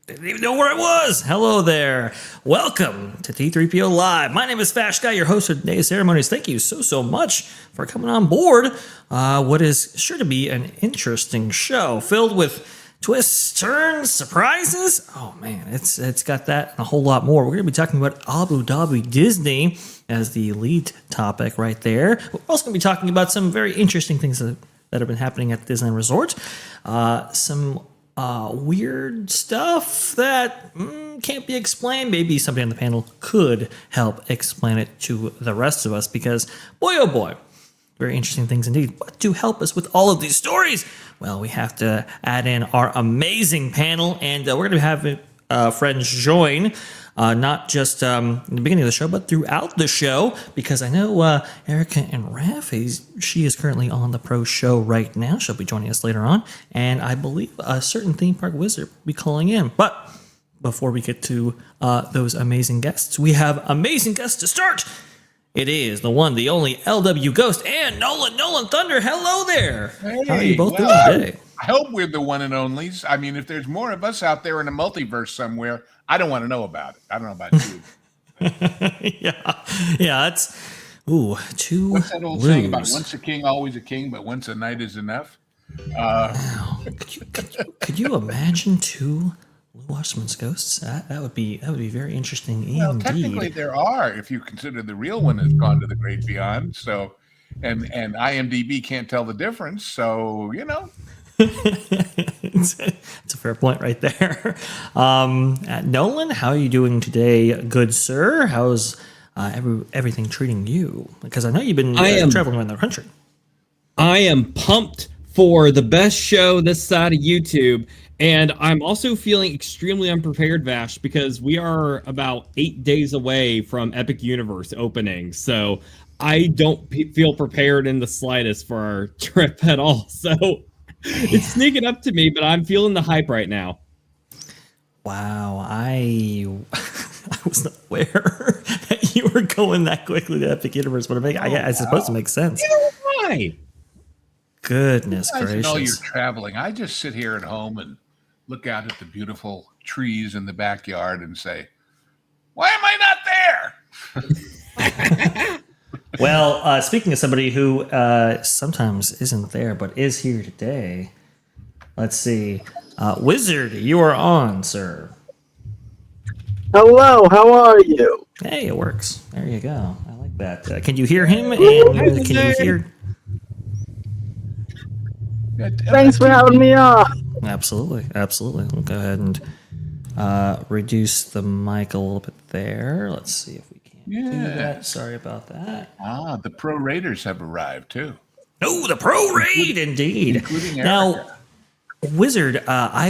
Didn't even know where I was. Hello there. Welcome to T3PO Live. My name is VashSky, your host for today's ceremonies. Thank you so much for coming on board. What is sure to be an interesting show filled with twists, turns, surprises. Oh man, it's got that and a whole lot more. We're going to be talking about Abu Dhabi Disney as the lead topic right there. We're also going to be talking about some very interesting things that have been happening at the Disneyland Resort. Some weird stuff that can't be explained. Maybe somebody on the panel could help explain it to the rest of us because, boy, oh boy, very interesting things indeed. But to help us with all of these stories, well, we have to add in our amazing panel, and we're going to have friends join, not just in the beginning of the show, but throughout the show, because I know Erika and Raph, she is currently on the pro show right now. She'll be joining us later on, and I believe a certain theme park wizard will be calling in. But before we get to those amazing guests, we have amazing guests to start. It is the one, the only LW Ghost and Nolan Thunder. Hello there. Hey, how are you both doing today? I hope we're the one and onlys. I mean, if there's more of us out there in a multiverse somewhere, I don't want to know about it. I don't know about you. yeah, it's two. What's that old saying about once a king, always a king, but once a knight is enough? Wow. Could you imagine two Blue Watchman's ghosts? That would be very interesting. Well, indeed. technically there are, if you consider the real one has gone to the great beyond. So, and IMDb can't tell the difference. So it's a fair point right there. Nolan, how are you doing today, good sir? How's everything treating you? Because I know you've been traveling around the country. I am pumped for the best show this side of YouTube, and I'm also feeling extremely unprepared, Vash, because we are about 8 days away from Epic Universe opening. So I don't feel prepared in the slightest for our trip at all. So it's sneaking up to me, but I'm feeling the hype right now. Wow, I was not aware that you were going that quickly to Epic Universe, but I suppose it makes sense. Why? Goodness you guys gracious! know you're traveling. I just sit here at home and look out at the beautiful trees in the backyard and say, "Why am I not there?" Well, speaking of somebody who sometimes isn't there but is here today, let's see. Wizard, you are on, sir. Hello, how are you? Hey, it works. There you go. I like that. Can you hear him? And can you hear? Thanks for having me on. Absolutely. We'll go ahead and reduce the mic a little bit there. Let's see if we can do that. Sorry about that. The Pro Raiders have arrived too. Oh, the Pro Raid, indeed. Including Erika. Now, Wizard, I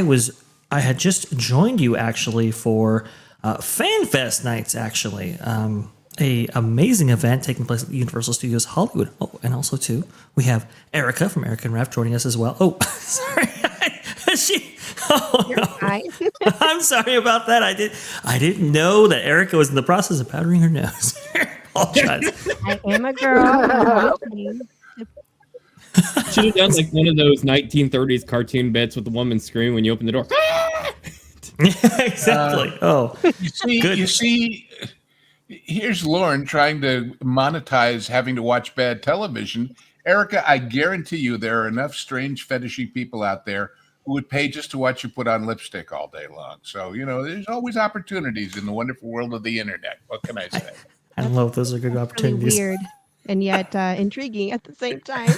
had just joined you actually for FanFest nights. Actually, a amazing event taking place at the Universal Studios Hollywood. Oh, and also too, we have Erika from Erika and Raph joining us as well. Oh, sorry. You're fine. I'm sorry about that. I didn't know that Erika was in the process of powdering her nose. I apologize. I am a girl. Should have done like one of those 1930s cartoon bits with the woman screaming when you open the door. Yeah, exactly. You see, here's Lauren trying to monetize having to watch bad television. Erika, I guarantee you there are enough strange fetishy people out there who would pay just to watch you put on lipstick all day long. So, there's always opportunities in the wonderful world of the internet. What can I say? I don't know if those are good opportunities. Really weird and yet intriguing at the same time.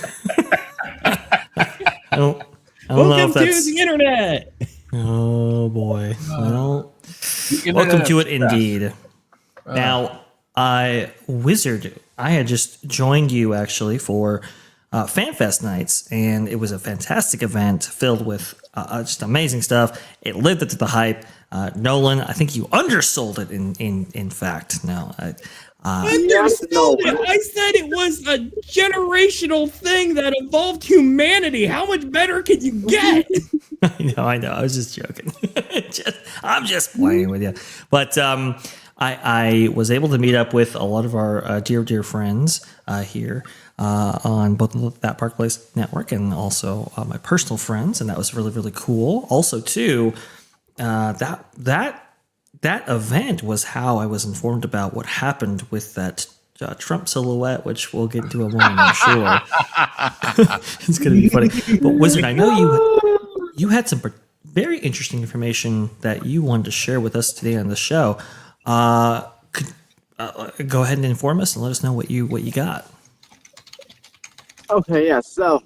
I don't know Welcome if that's to the internet. Oh boy. Well, welcome to it indeed. Now, Wizard, I had just joined you actually for FanFest nights, and it was a fantastic event filled with just amazing stuff. It lived up to the hype. Nolan, I think you undersold it. In fact, no. Undersold it. I said it was a generational thing that involved humanity. How much better could you get? I know. I was just joking. I'm just playing with you. But I was able to meet up with a lot of our dear friends here on both That Park Place Network and also my personal friends, and that was really, really cool. Also, too, That event was how I was informed about what happened with that Trump silhouette, which we'll get into in a moment, I'm sure. It's going to be funny. But Wizard, I know you had some very interesting information that you wanted to share with us today on the show. Could go ahead and inform us and let us know what you got. Okay, yeah. So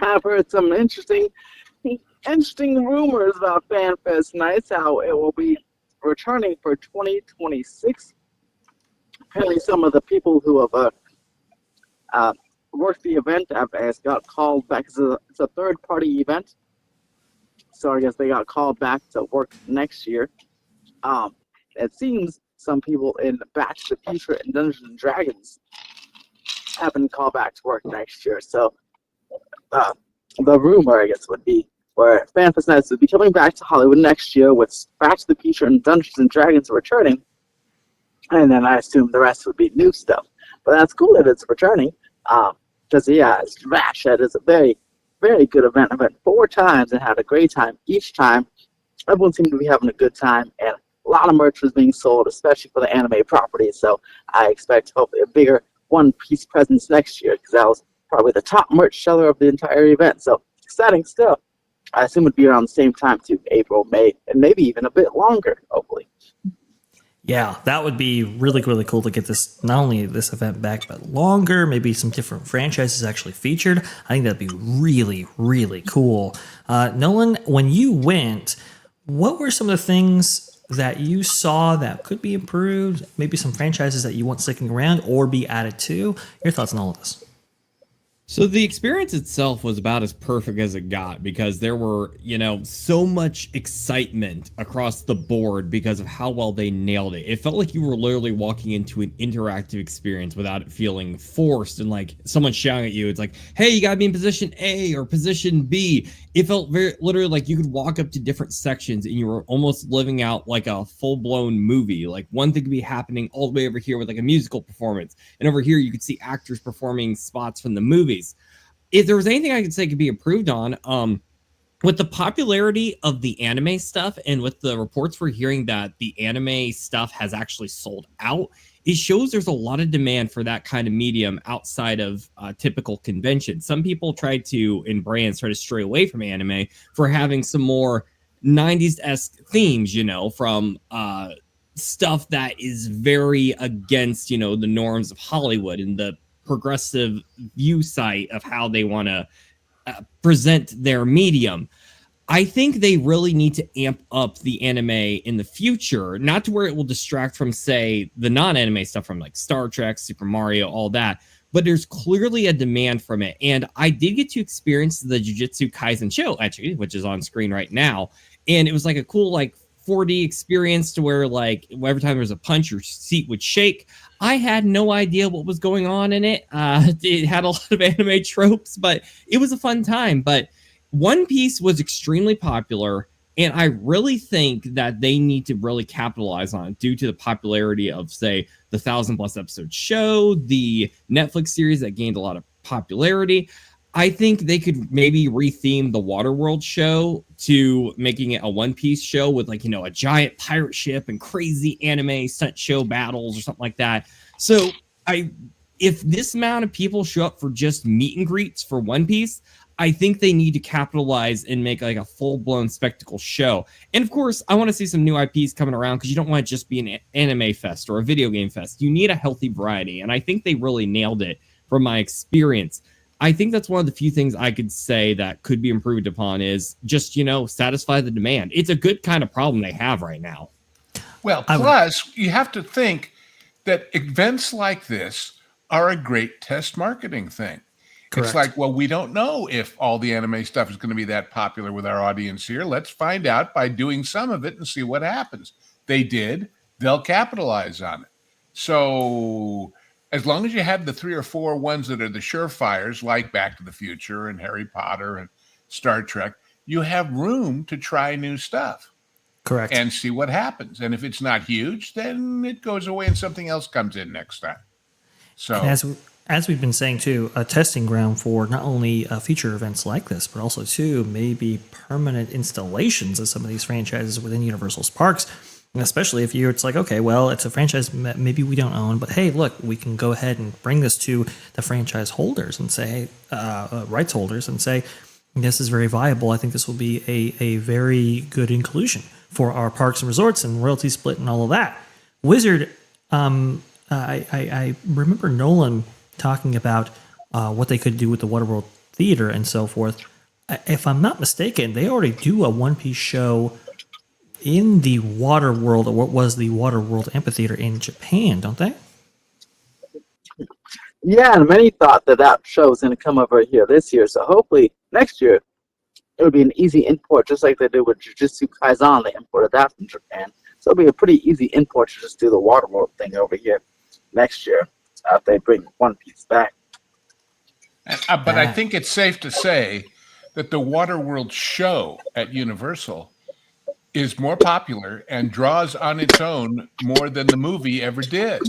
I've heard some interesting rumors about FanFest Nights, how it will be returning for 2026. Apparently, some of the people who have worked the event have got called back. It's a third-party event, so I guess they got called back to work next year. It seems some people in Back to the Future and Dungeons and Dragons have been called back to work next year. So the rumor, I guess, would be where FanFest Nights would be coming back to Hollywood next year with Back to the Future and Dungeons and Dragons returning. And then I assume the rest would be new stuff. But that's cool that it's returning. Because, it's Vash. That is a very, very good event. I went 4 times and had a great time. Each time, everyone seemed to be having a good time. And a lot of merch was being sold, especially for the anime properties. So I expect hopefully a bigger One Piece presence next year, because that was probably the top merch seller of the entire event. So exciting stuff. I assume it would be around the same time too, April, May, and maybe even a bit longer, hopefully. Yeah, that would be really, really cool to get this, not only this event back, but longer, maybe some different franchises actually featured. I think that'd be really, really cool. Nolan, when you went, what were some of the things that you saw that could be improved? Maybe some franchises that you want sticking around or be added to? Your thoughts on all of this? So the experience itself was about as perfect as it got, because there were, so much excitement across the board because of how well they nailed it. It felt like you were literally walking into an interactive experience without it feeling forced and like someone shouting at you. It's like, hey, you gotta be in position A or position B. It felt very literally like you could walk up to different sections and you were almost living out like a full-blown movie. Like one thing could be happening all the way over here with like a musical performance, and over here you could see actors performing spots from the movies. If there was anything I could say could be improved on, with the popularity of the anime stuff and with the reports we're hearing that the anime stuff has actually sold out, it shows there's a lot of demand for that kind of medium outside of typical conventions. Some people and brands try to stray away from anime for having some more 90s-esque themes, from stuff that is very against, the norms of Hollywood and the progressive view site of how they want to present their medium. I think they really need to amp up the anime in the future, not to where it will distract from, say, the non-anime stuff from like Star Trek, Super Mario, all that, but there's clearly a demand from it. And I did get to experience the Jujutsu Kaisen show, actually, which is on screen right now. And it was like a cool, 4D experience to where, every time there was a punch, your seat would shake. I had no idea what was going on in it. It had a lot of anime tropes, but it was a fun time. But One Piece was extremely popular, and I really think that they need to really capitalize on it due to the popularity of, say, the 1,000+ episode show, the Netflix series that gained a lot of popularity. I think they could maybe retheme the Waterworld show to making it a One Piece show with a giant pirate ship and crazy anime stunt show battles or something like that. So if this amount of people show up for just meet and greets for One Piece, I think they need to capitalize and make a full-blown spectacle show. And of course, I want to see some new IPs coming around, because you don't want to just be an anime fest or a video game fest. You need a healthy variety, and I think they really nailed it from my experience. I think that's one of the few things I could say that could be improved upon is just, satisfy the demand. It's a good kind of problem they have right now. Well, plus, you have to think that events like this are a great test marketing thing. Correct. It's like, well, we don't know if all the anime stuff is going to be that popular with our audience here. Let's find out by doing some of it and see what happens. They did. They'll capitalize on it. So as long as you have the 3 or 4 ones that are the surefires, like Back to the Future and Harry Potter and Star Trek, you have room to try new stuff. Correct. And see what happens. And if it's not huge, then it goes away and something else comes in next time. So as we've been saying too, a testing ground for not only future events like this, but also too maybe permanent installations of some of these franchises within Universal's parks. And especially if it's like, okay, well, it's a franchise that maybe we don't own, but hey, look, we can go ahead and bring this to the franchise holders and say, rights holders, and say, this is very viable. I think this will be a very good inclusion for our parks and resorts and royalty split and all of that. Wizard, I remember Nolan talking about what they could do with the Waterworld Theater and so forth. If I'm not mistaken, they already do a one-piece show in the Waterworld, or what was the Waterworld Amphitheater in Japan, don't they? Yeah, and many thought that show was going to come over here this year, so hopefully next year it would be an easy import, just like they did with Jujutsu Kaisen. They imported that from Japan. So it'll be a pretty easy import to just do the Waterworld thing over here next year if they bring One Piece back. But I think it's safe to say that the Waterworld show at Universal is more popular and draws on its own more than the movie ever did,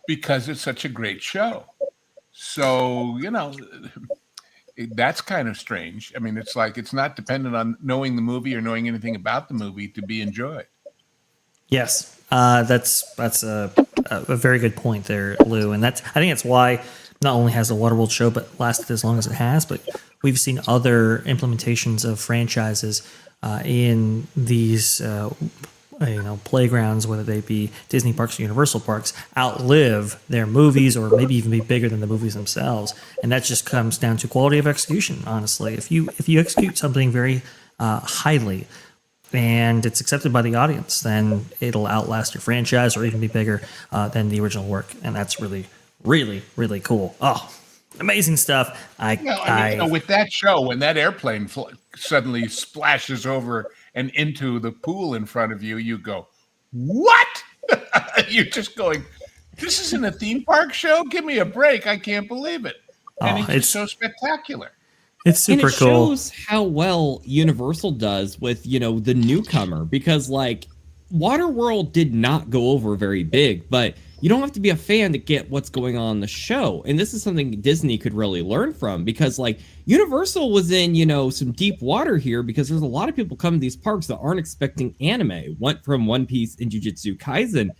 because it's such a great show. So, that's kind of strange. I mean, it's like it's not dependent on knowing the movie or knowing anything about the movie to be enjoyed. Yes, that's a very good point there, Lou. And I think that's why not only has the Waterworld show but lasted as long as it has, but we've seen other implementations of franchises in these playgrounds, whether they be Disney parks or Universal parks, outlive their movies or maybe even be bigger than the movies themselves. And that just comes down to quality of execution, honestly. If you execute something very highly and it's accepted by the audience, then it'll outlast your franchise or even be bigger than the original work. And that's really, really, really cool. Oh, amazing stuff. With that show, when that airplane suddenly splashes over and into the pool in front of you, you go, what? You're just going, this isn't a theme park show? Give me a break. I can't believe it. And it's so spectacular. It's super and it cool. Shows how well Universal does with, the newcomer, because Waterworld did not go over very big, but you don't have to be a fan to get what's going on in the show. And this is something Disney could really learn from, because Universal was in, some deep water here, because there's a lot of people come to these parks that aren't expecting anime, went from One Piece and Jujutsu Kaisen.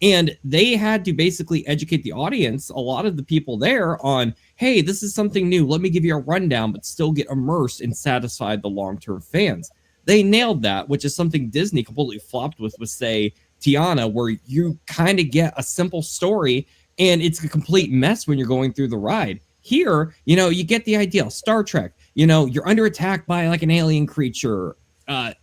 And they had to basically educate the audience, a lot of the people there, on, hey, this is something new. Let me give you a rundown, but still get immersed and satisfy the long-term fans. They nailed that, which is something Disney completely flopped with, say, Tiana, where you kind of get a simple story and it's a complete mess when you're going through the ride. Here, you get the idea. Star Trek, you're under attack by an alien creature.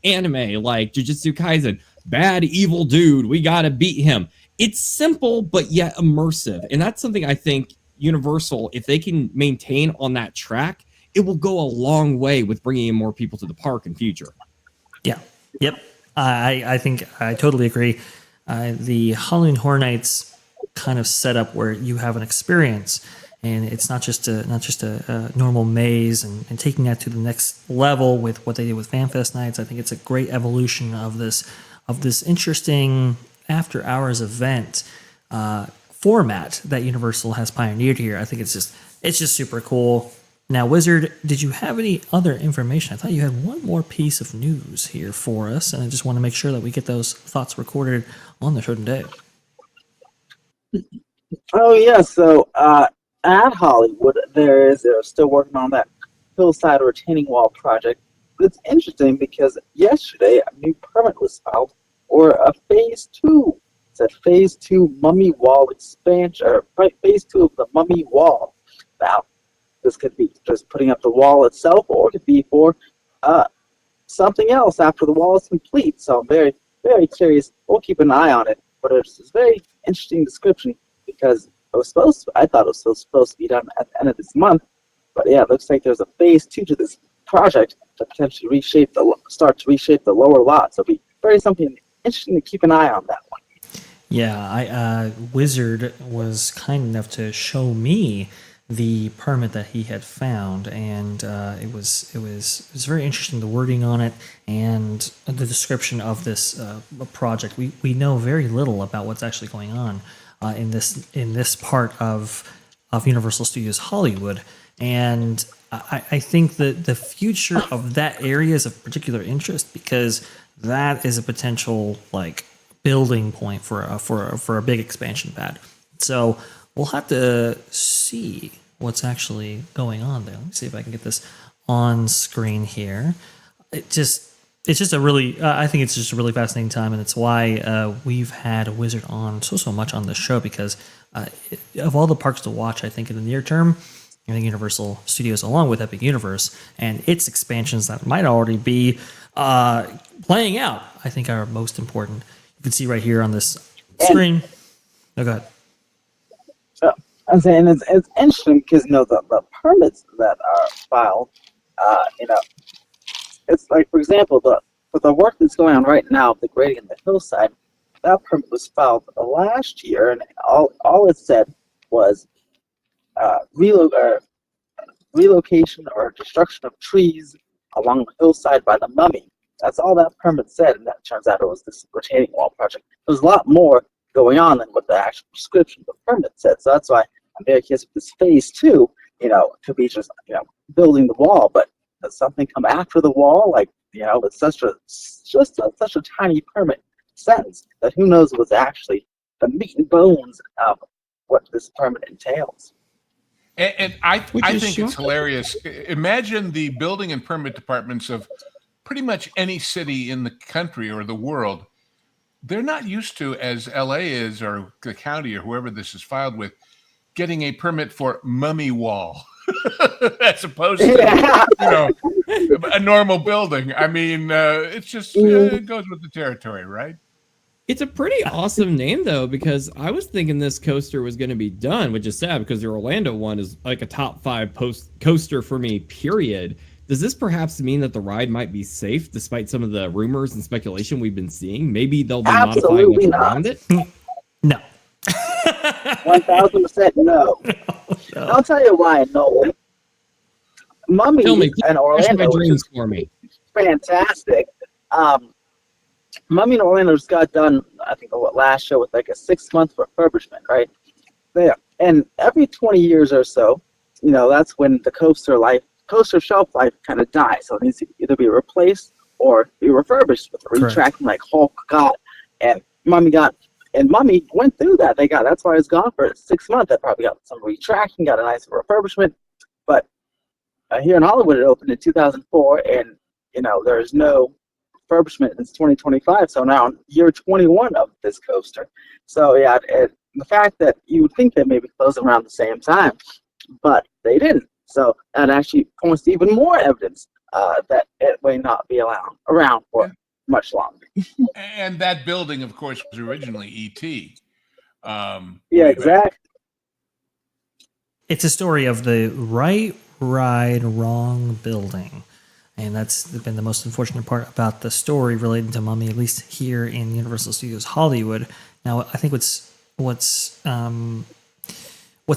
Anime like Jujutsu Kaisen, bad evil dude, we gotta beat him. It's simple but yet immersive, and that's something I think Universal, if they can maintain on that track, it will go a long way with bringing in more people to the park in future. Yeah. Yep. I think I totally agree. The Halloween Horror Nights kind of setup where you have an experience, and it's not just a normal maze, and taking that to the next level with what they did with FanFest Nights. I think it's a great evolution of this interesting after hours event format that Universal has pioneered here. I think it's just super cool. Now, Wizard, did you have any other information? I thought you had one more piece of news here for us, and I just want to make sure that we get those thoughts recorded on the show today. Oh, yeah. So at Hollywood, they're still working on that hillside retaining wall project. But it's interesting because yesterday a new permit was filed for a phase 2. It's a phase 2 mummy wall expansion, or phase 2 of the mummy wall. Now, this could be just putting up the wall itself, or it could be for something else after the wall is complete. So I'm very, very curious. We'll keep an eye on it. But it's a very interesting description, because I thought it was supposed to be done at the end of this month. But yeah, it looks like there's a phase 2 to this project to potentially start to reshape the lower lot. So it'll be very something interesting to keep an eye on that one. Yeah, Wizard was kind enough to show me the permit that he had found, and it was very interesting, the wording on it and the description of this project. We know very little about what's actually going on in this part of of Universal Studios Hollywood. And I think that the future of that area is of particular interest because that is a potential like building point for a big expansion pad. So we'll have to see what's actually going on there. Let me see if I can get this on screen here. It's just a really, I think it's just a really fascinating time, and it's why we've had Wizard on so much on the show because of all the parks to watch, I think in the near term, I think Universal Studios, along with Epic Universe and its expansions that might already be playing out, I think are most important. You can see right here on this screen. Oh, go ahead. So I'm saying it's interesting because the permits that are filed, it's like, for example, the work that's going on right now, the grading in the hillside, that permit was filed last year, and all it said was relocation or destruction of trees along the hillside by the Mummy. That's all that permit said, and that turns out it was this retaining wall project. There's a lot more going on than what the actual description of the permit said. So that's why I'm very curious with this phase 2, could be just building the wall, but does something come after the wall? Like, it's such a tiny permit sentence that who knows what's actually the meat and bones of what this permit entails. And I think it's hilarious. Imagine the building and permit departments of pretty much any city in the country or the world. They're not used to, as LA is, or the county or whoever this is filed with, getting a permit for mummy wall as opposed to a normal building. I mean, it's just it goes with the territory, right? It's a pretty awesome name, though, because I was thinking this coaster was going to be done, which is sad because the Orlando one is like a top 5 coaster for me, period. Does this perhaps mean that the ride might be safe despite some of the rumors and speculation we've been seeing? Maybe they'll be modifying what's around it? No. 1,000% no. I'll tell you why, no. Mummy and Orlando my dreams for me. Fantastic. Mummy and Orlando just got done, I think, last show with like a 6-month refurbishment, right? There. And every 20 years or so, that's when the coaster shelf life kind of dies. So it needs to either be replaced or be refurbished with retracting like Hulk got and Mummy got. And Mummy went through that. That's why it's gone for 6 months. They probably got some retracting, got a nice refurbishment. But here in Hollywood, it opened in 2004, and there's no refurbishment since 2025. So now year 21 of this coaster. So yeah, the fact that you would think they maybe closed around the same time, but they didn't. So that actually points to even more evidence that it may not be around for much longer. And that building, of course, was originally E.T. Yeah, exactly. It's a story of the right ride, wrong building. And that's been the most unfortunate part about the story relating to Mummy, at least here in Universal Studios Hollywood. Now, I think what's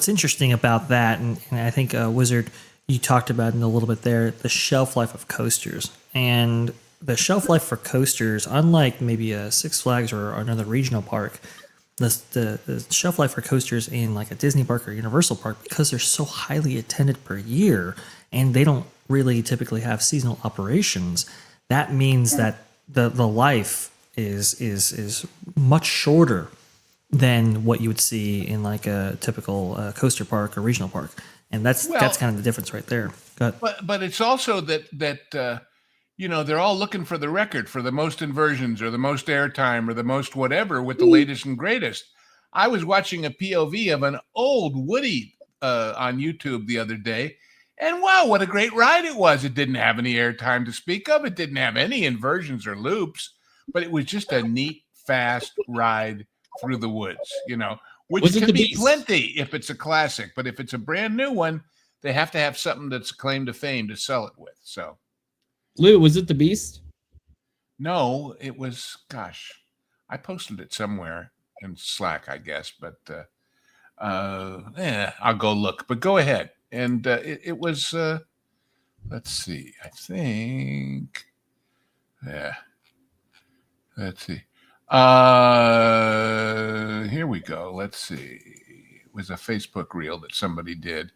interesting about that, and I think Wizard, you talked about it a little bit there, the shelf life of coasters. And the shelf life for coasters, unlike maybe a Six Flags or another regional park, the shelf life for coasters in like a Disney park or Universal park, because they're so highly attended per year and they don't really typically have seasonal operations, that means that the life is much shorter than what you would see in like a typical coaster park or regional park. And that's kind of the difference right there. Go ahead. But it's also that they're all looking for the record for the most inversions or the most airtime or the most whatever with the latest and greatest. I was watching a POV of an old Woody on YouTube the other day, and wow, what a great ride it was. It didn't have any airtime to speak of. It didn't have any inversions or loops, but it was just a neat, fast ride through the woods, which can be plenty if it's a classic. But if it's a brand new one, they have to have something that's claim to fame to sell it with. So, Lou, was it the Beast? No, it was, I posted it somewhere in Slack, I guess, but I'll go look. But go ahead. And it was, let's see, I think, let's see. Here we go. Let's see. was a Facebook reel that somebody did.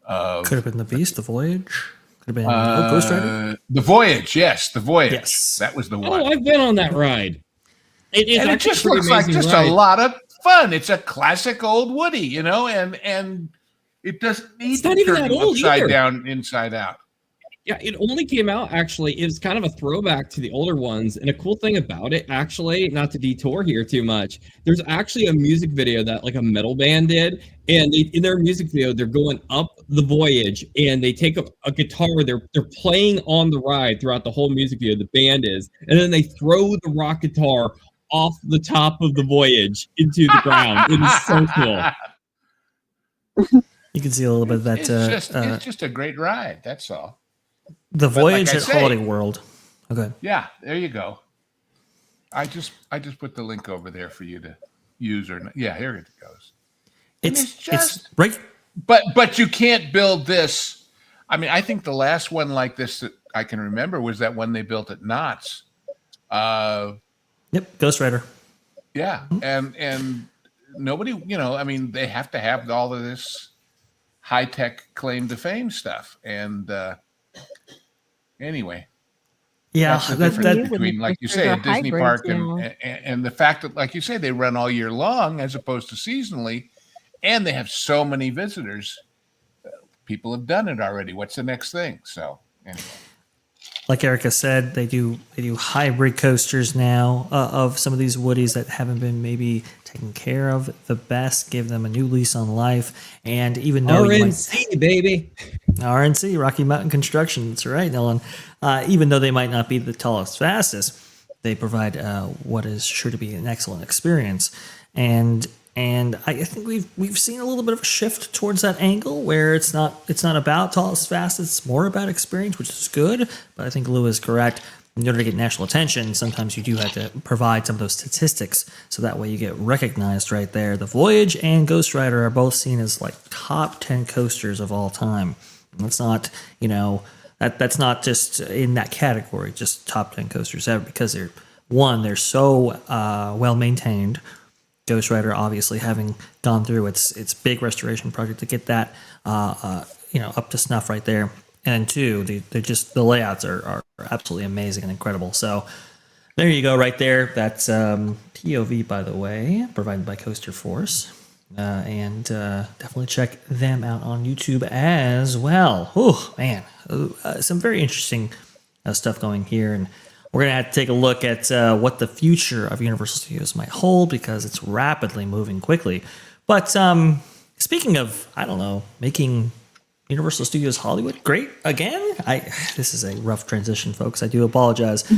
Could have been the Beast, the Voyage. Could have been Ghost Rider. The Voyage, yes, the Voyage. Yes. That was the one. Oh, I've been on that ride. It just looks like just a lot of fun. It's a classic old Woody, you know, and it doesn't need to turn upside down, inside out. Yeah, it only came out, actually. It was kind of a throwback to the older ones. And a cool thing about it, actually, not to detour here too much, there's actually a music video that like a metal band did. And in their music video, they're going up the Voyage and they take a guitar. They're playing on the ride throughout the whole music video, the band is. And then they throw the rock guitar off the top of the Voyage into the ground. It is so cool. You can see a little bit of that. It's just a great ride. That's all. The Voyage at Holiday World. Okay. Yeah, there you go. I just put the link over there for you to use yeah, here it goes. It's right. But you can't build this. I mean, I think the last one like this that I can remember was that one they built at Knott's. Yep, Ghost Rider. Yeah, and nobody, you know, I mean, they have to have all of this high-tech claim to fame stuff. And anyway, yeah, that's the difference between, like you say, a Disney park and the fact that, like you say, they run all year long as opposed to seasonally, and they have so many visitors. People have done it already. What's the next thing? So anyway. Like Erika said, they do hybrid coasters now of some of these Woodies that haven't been maybe taken care of the best, give them a new lease on life. And even though RNC, baby. RNC, Rocky Mountain Construction, that's right, Dylan. Even though they might not be the tallest, fastest, they provide what is sure to be an excellent experience. And I think we've seen a little bit of a shift towards that angle where it's not about tallest, fastest, it's more about experience, which is good. But I think Lou is correct. In order to get national attention, sometimes you do have to provide some of those statistics so that way you get recognized right there. The Voyage and Ghost Rider are both seen as like top 10 coasters of all time. And that's not, you know, that's not just in that category, just top 10 coasters ever, because they're so well maintained. Ghost Rider obviously having gone through its big restoration project to get that up to snuff right there. And two, the layouts are absolutely amazing and incredible. So there you go, right there. That's POV, by the way, provided by Coaster Force. And definitely check them out on YouTube as well. Oh, man. Some very interesting stuff going here. And we're going to have to take a look at what the future of Universal Studios might hold because it's rapidly moving quickly. But speaking of, I don't know, making Universal Studios Hollywood great again? This is a rough transition, folks. I do apologize.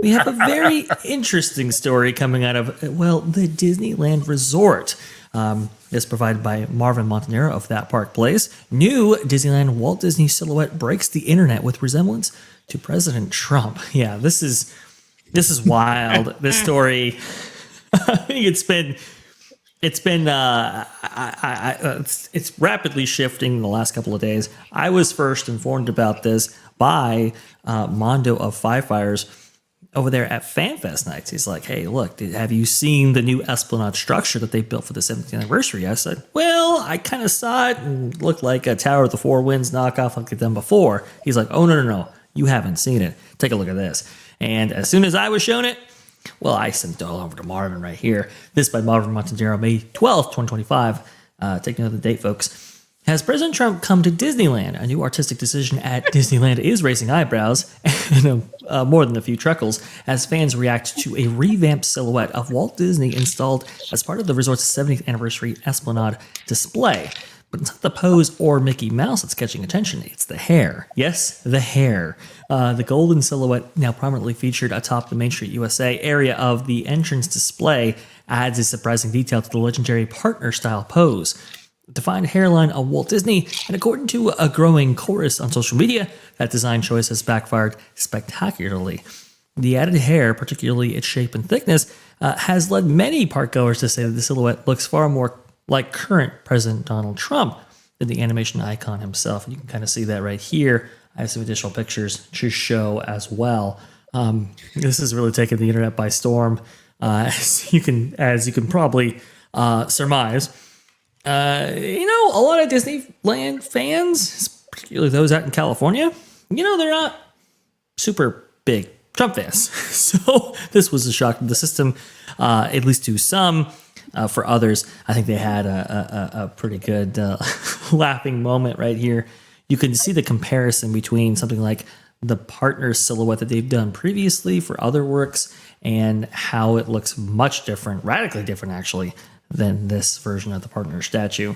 We have a very interesting story coming out of, the Disneyland Resort. Is provided by Marvin Montanero of That Park Place. New Disneyland Walt Disney silhouette breaks the internet with resemblance to President Trump. Yeah, this is wild. This story, I think it's rapidly shifting in the last couple of days. I was first informed about this by Mondo of Five Fires over there at FanFest nights. He's like, hey, look, have you seen the new Esplanade structure that they built for the 70th anniversary? I said, well, I kind of saw it and looked like a Tower of the Four Winds knockoff like they've done before. He's like, oh, no, you haven't seen it. Take a look at this. And as soon as I was shown it, well, I sent it all over to Marvin right here. This by Marvin Montanero, May 12th, 2025. Take note of the date, folks. Has President Trump come to Disneyland? A new artistic decision at Disneyland is raising eyebrows and more than a few chuckles as fans react to a revamped silhouette of Walt Disney installed as part of the resort's 70th anniversary Esplanade display. But it's not the pose or Mickey Mouse that's catching attention. It's the hair. Yes, the hair. The golden silhouette, now prominently featured atop the Main Street USA area of the entrance display, adds a surprising detail to the legendary partner-style pose. Defined hairline of Walt Disney, and according to a growing chorus on social media, that design choice has backfired spectacularly. The added hair, particularly its shape and thickness, has led many parkgoers to say that the silhouette looks far more like current President Donald Trump than the animation icon himself. And you can kind of see that right here. I have some additional pictures to show as well. This has really taken the internet by storm, as you can probably surmise. A lot of Disneyland fans, particularly those out in California, they're not super big Trump fans. So this was a shock to the system, at least to some. For others, I think they had a pretty good laughing moment right here. You can see the comparison between something like the partner silhouette that they've done previously for other works and how it looks much different, radically different actually, than this version of the partner statue.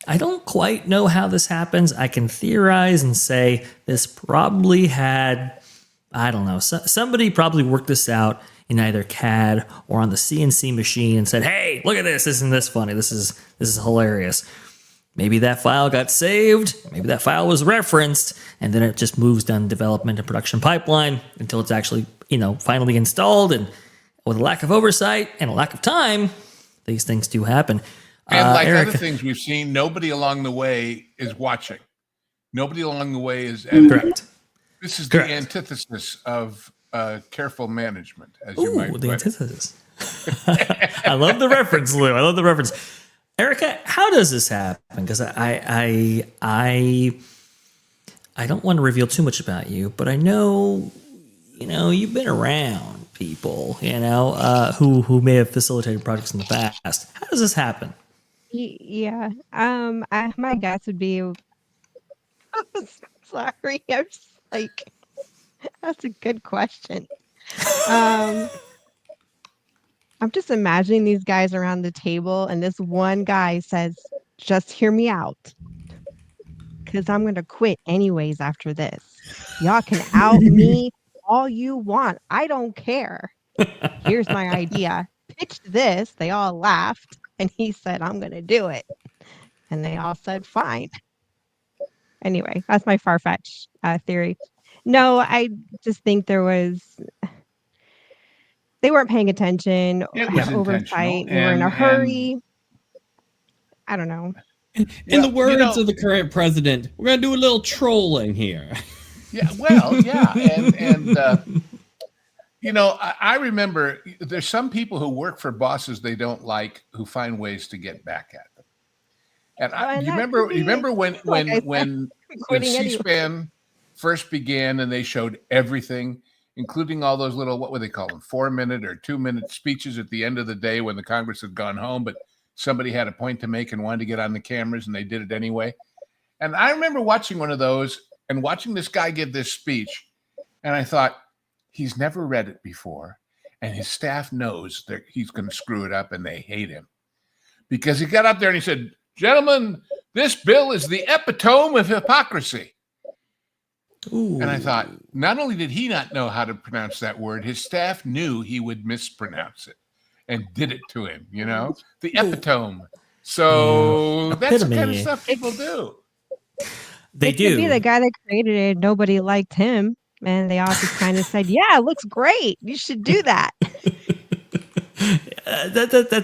I don't quite know how this happens. I can theorize and say this probably had, I don't know, somebody probably worked this out in either CAD or on the CNC machine and said, hey, look at this. Isn't this funny? This is hilarious. Maybe that file got saved. Maybe that file was referenced, and then it just moves down the development and production pipeline until it's actually, finally installed. And with a lack of oversight and a lack of time, these things do happen. And like Erika, other things we've seen, nobody along the way is watching. Nobody along the way is editing. correct. This is the antithesis of careful management, as you might put the it. antithesis. I love the reference, Lou. I love the reference. Erika, how does this happen? Because I don't want to reveal too much about you, but I know, you've been around people, who may have facilitated projects in the past. How does this happen? Yeah. My guess would be. Sorry, I'm just like. That's a good question. I'm just imagining these guys around the table, and this one guy says, just hear me out, because I'm going to quit anyways after this. Y'all can out me all you want. I don't care. Here's my idea. Pitched this. They all laughed, and he said, I'm going to do it. And they all said, fine. Anyway, that's my far-fetched theory. No, I just think they weren't paying attention. It was Oversight. They intentional, were in a and- hurry. I don't know. In the words of the current president, we're going to do a little trolling here. Yeah, well, yeah, and I remember there's some people who work for bosses they don't like who find ways to get back at them. And you remember when C-SPAN first began and they showed everything, including all those little, what would they call them, 4-minute or 2-minute speeches at the end of the day when the Congress had gone home, but somebody had a point to make and wanted to get on the cameras and they did it anyway. And I remember watching one of those and watching this guy give this speech. And I thought, he's never read it before. And his staff knows that he's going to screw it up and they hate him. Because he got up there and he said, gentlemen, this bill is the epitome of hypocrisy. Ooh. And I thought, not only did he not know how to pronounce that word, his staff knew he would mispronounce it and did it to him, the epitome. So that's the kind of stuff people do. It could be the guy that created it. Nobody liked him. And they all just kind of said, yeah, it looks great. You should do that.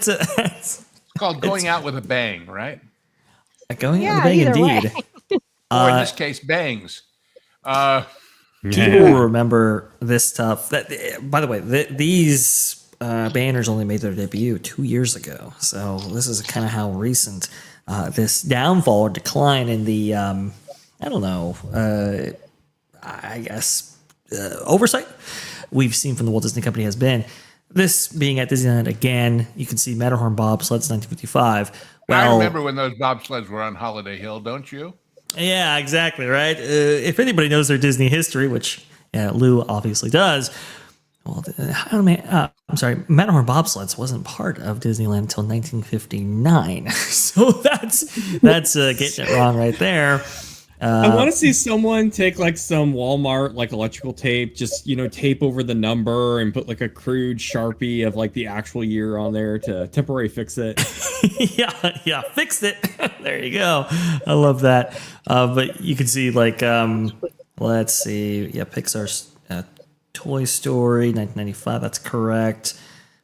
It's called going out with a bang, right? Going out with a bang, indeed. Or in this case, bangs. People remember this stuff. By the way, these banners only made their debut 2 years ago. So this is kind of how recent this downfall or decline in the, oversight we've seen from the Walt Disney Company has been. This being at Disneyland again, you can see Matterhorn bobsleds 1955. Well, I remember when those bobsleds were on Holiday Hill, don't you? Yeah, exactly, right? If anybody knows their Disney history, which Lou obviously does, well, Matterhorn bobsleds wasn't part of Disneyland until 1959. So that's getting it wrong right there. I want to see someone take like some Walmart like electrical tape, just tape over the number and put like a crude Sharpie of like the actual year on there to temporarily fix it. yeah, fixed it. There you go. I love that. But you can see like let's see, Pixar's Toy Story 1995. That's correct.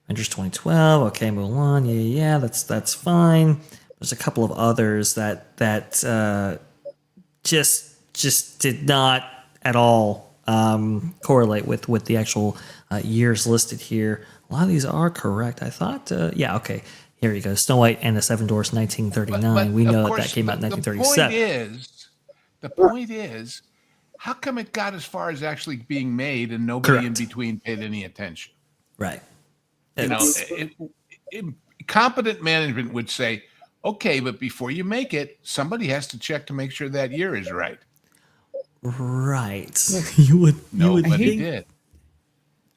Avengers 2012. Okay, Mulan. Yeah, that's fine. There's a couple of others that just did not at all correlate with the actual years listed here. A lot of these are correct. I thought, Here you go, Snow White and the Seven Dwarfs, 1939. But we of know course, that came out in the 1937. The point is, how come it got as far as actually being made and nobody in between paid any attention? Right. You know, competent management would say, okay, but before you make it, somebody has to check to make sure that year is right. Right. You would Nobody did.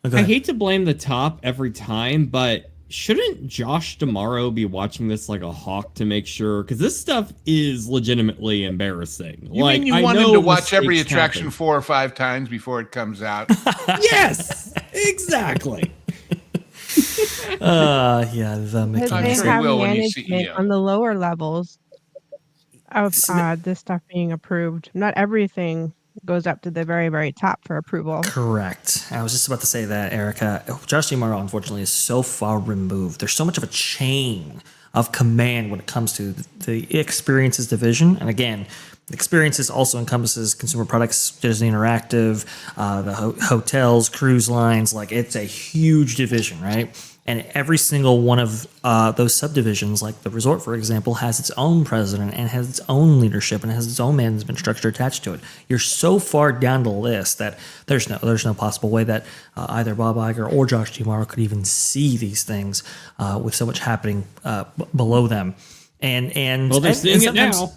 I hate to blame the top every time, but shouldn't Josh tomorrow be watching this like a hawk to make sure? Because this stuff is legitimately embarrassing. You mean you want him to watch every attraction 4 or 5 times before it comes out? Yes, exactly. Yeah, the Because they sure he have will when he's management CEO. on the lower levels of this stuff being approved. Not everything goes up to the very, very top for approval. Correct. I was just about to say that, Erica. Josh D'Amaro, unfortunately, is so far removed. There's so much of a chain of command when it comes to the experiences division. And again, experiences also encompasses consumer products, Disney Interactive, the hotels, cruise lines. Like, it's a huge division, right? And every single one of those subdivisions, like the resort, for example, has its own president and has its own leadership and has its own management structure attached to it. You're so far down the list that there's no possible way that either Bob Iger or Josh D'Amaro could even see these things with so much happening below them. And well, they're seeing it now.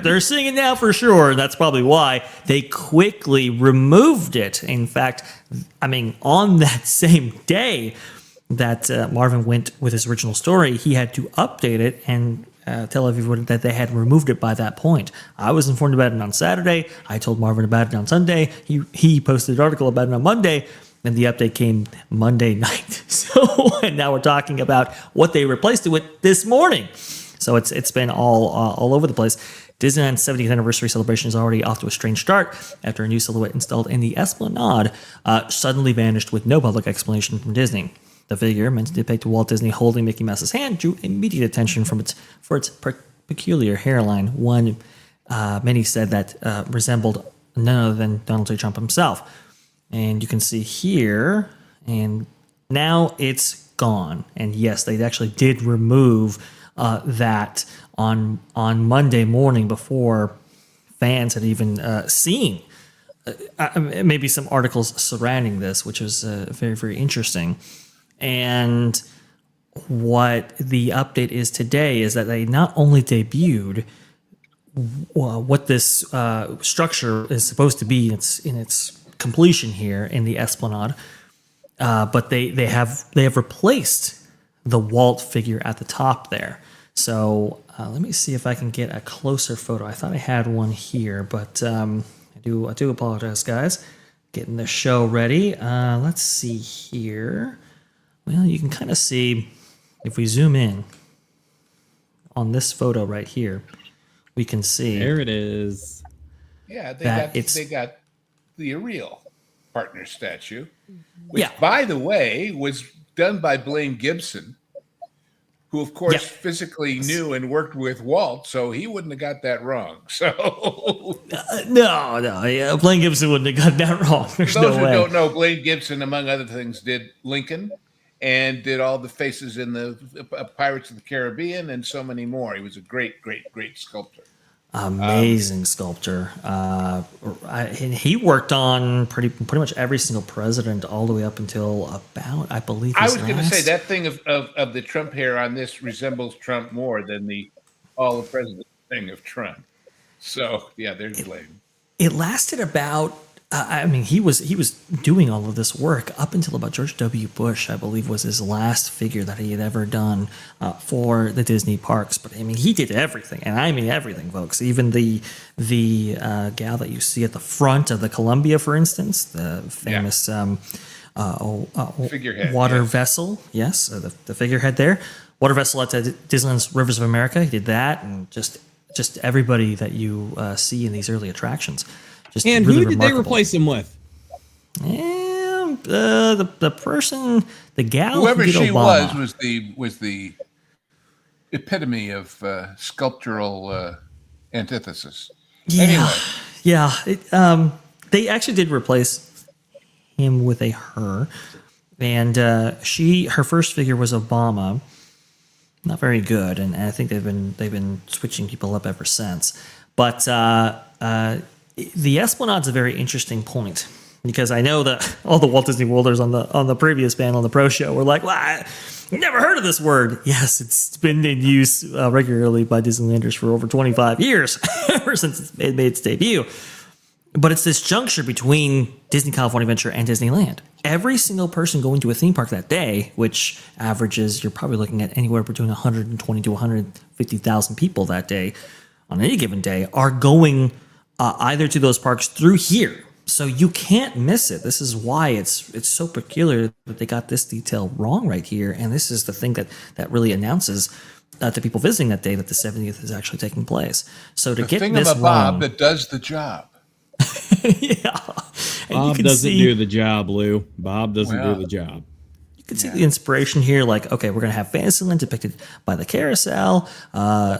They're seeing it now for sure. That's probably why they quickly removed it. In fact, I mean, on that same day that Marvin went with his original story, he had to update it and tell everyone that they had removed it by that point. I was informed about it on Saturday. I told Marvin about it on Sunday. He posted an article about it on Monday, and the update came Monday night. And now we're talking about what they replaced it with this morning. So it's been all over the place. Disneyland's 70th anniversary celebration is already off to a strange start after a new silhouette installed in the Esplanade suddenly vanished with no public explanation from Disney. The figure, meant to depict Walt Disney holding Mickey Mouse's hand, drew immediate attention for its peculiar hairline. Many said that resembled none other than Donald J. Trump himself. And you can see here, and now it's gone. And yes, they actually did remove that on Monday morning before fans had even seen maybe some articles surrounding this, which was very, very interesting. And what the update is today is that they not only debuted what this structure is supposed to be in its completion here in the Esplanade, but they have replaced the Walt figure at the top there. So let me see if I can get a closer photo. I thought I had one here, but I do apologize, guys. Getting the show ready. Let's see here. Well, you can kind of see, if we zoom in on this photo right here, we can see. There it is. Yeah, they got the Ariel partner statue, which, by the way, was done by Blaine Gibson, who, of course, physically knew and worked with Walt, so he wouldn't have got that wrong. So no, Blaine Gibson wouldn't have got that wrong. There's those no who way. don't know, Blaine Gibson, among other things, did Lincoln and did all the faces in the Pirates of the Caribbean and so many more. He was a great, great, great sculptor. Amazing sculptor. And he worked on pretty much every single president all the way up until about, I believe, I was going to say that thing of the Trump hair on this resembles Trump more than the all the president thing of Trump. So yeah, there's Blaine. It lasted about. I mean, he was doing all of this work up until about George W. Bush, I believe, was his last figure that he had ever done for the Disney parks. But I mean, he did everything, and I mean everything, folks. Even the gal that you see at the front of the Columbia, for instance, the famous figurehead, water vessel. Yes, the figurehead there, water vessel at Disneyland's Rivers of America. He did that, and just everybody that you see in these early attractions. And really who did they replace him with? And the person, the gal, whoever who did she Obama. was the epitome of sculptural antithesis. Yeah, anyway, yeah. They actually did replace him with a her, and her first figure was Obama, not very good, and I think they've been switching people up ever since. But the Esplanade's a very interesting point, because I know that all the Walt Disney Worlders on the previous panel on the Pro Show were like, "Well, I never heard of this word." Yes, it's been in use regularly by Disneylanders for over 25 years, ever since it made its debut. But it's this juncture between Disney California Adventure and Disneyland. Every single person going to a theme park that day, which averages, you're probably looking at anywhere between 120 to 150,000 people that day on any given day, are going either to those parks through here. So you can't miss it. This is why it's so peculiar that they got this detail wrong right here. And this is the thing that really announces to people visiting that day that the 70th is actually taking place. So to get this wrong, Bob that does the job. Yeah. And Bob doesn't do the job, Lou. Bob doesn't do the job. You can see the inspiration here. Like, okay, we're going to have Fantasyland depicted by the carousel,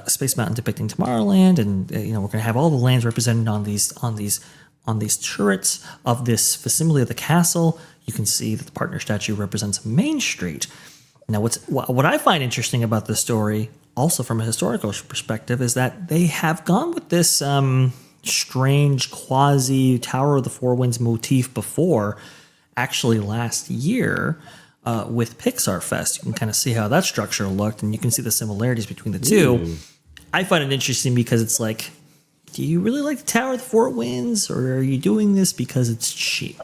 Space Mountain depicting Tomorrowland, and we're going to have all the lands represented on these turrets of this facsimile of the castle. You can see that the partner statue represents Main Street. Now, what I find interesting about this story, also from a historical perspective, is that they have gone with this strange quasi Tower of the Four Winds motif before. Actually, last year with Pixar Fest, you can kind of see how that structure looked, and you can see the similarities between the two. Ooh. I find it interesting because it's like, do you really like the Tower of the Four Winds, or are you doing this because it's cheap?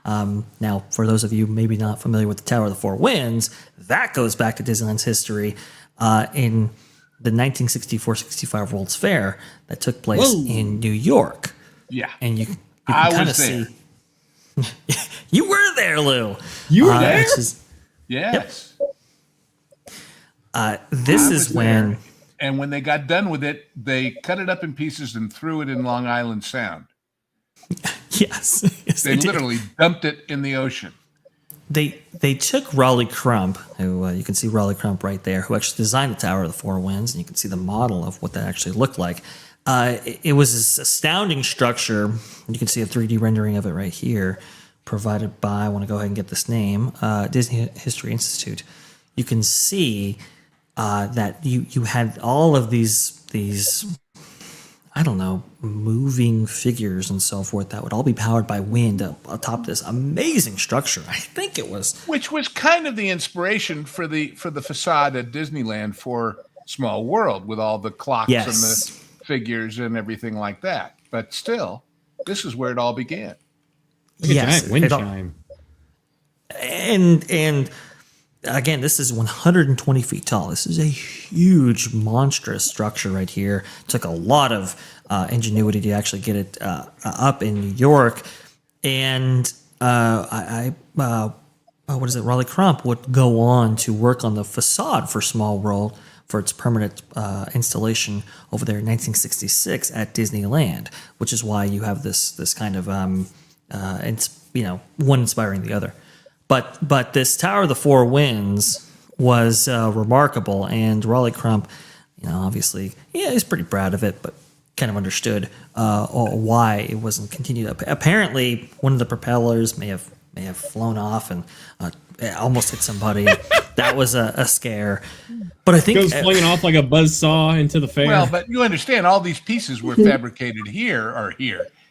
Now, for those of you maybe not familiar with the Tower of the Four Winds, that goes back to Disneyland's history in the 1964-65 World's Fair that took place in New York. Yeah. And you can kind of see. You were there, Lou. You were there? Yes. This is when... There. And when they got done with it, they cut it up in pieces and threw it in Long Island Sound. Yes. They literally dumped it in the ocean. They took Raleigh Crump, who you can see Raleigh Crump right there, who actually designed the Tower of the Four Winds, and you can see the model of what that actually looked like. It was this astounding structure. You can see a 3D rendering of it right here, provided by, I want to go ahead and get this name, Disney History Institute. You can see that you had all of these I don't know, moving figures and so forth that would all be powered by wind atop this amazing structure. I think it was, which was kind of the inspiration for the facade at Disneyland for Small World, with all the clocks and the figures and everything like that. But still, this is where it all began. Yes, wind chime. And again, this is 120 feet tall. This is a huge, monstrous structure right here. It took a lot of ingenuity to actually get it up in New York. And Raleigh Crump would go on to work on the facade for Small World for its permanent installation over there in 1966 at Disneyland, which is why you have this kind of one inspiring the other. But this Tower of the Four Winds was remarkable, and Raleigh Crump, obviously, he's pretty proud of it, but kind of understood why it wasn't continued. Apparently, one of the propellers may have flown off and almost hit somebody. That was a scare. But I think it goes flinging off like a buzzsaw into the fair. Well, but you understand, all these pieces were fabricated here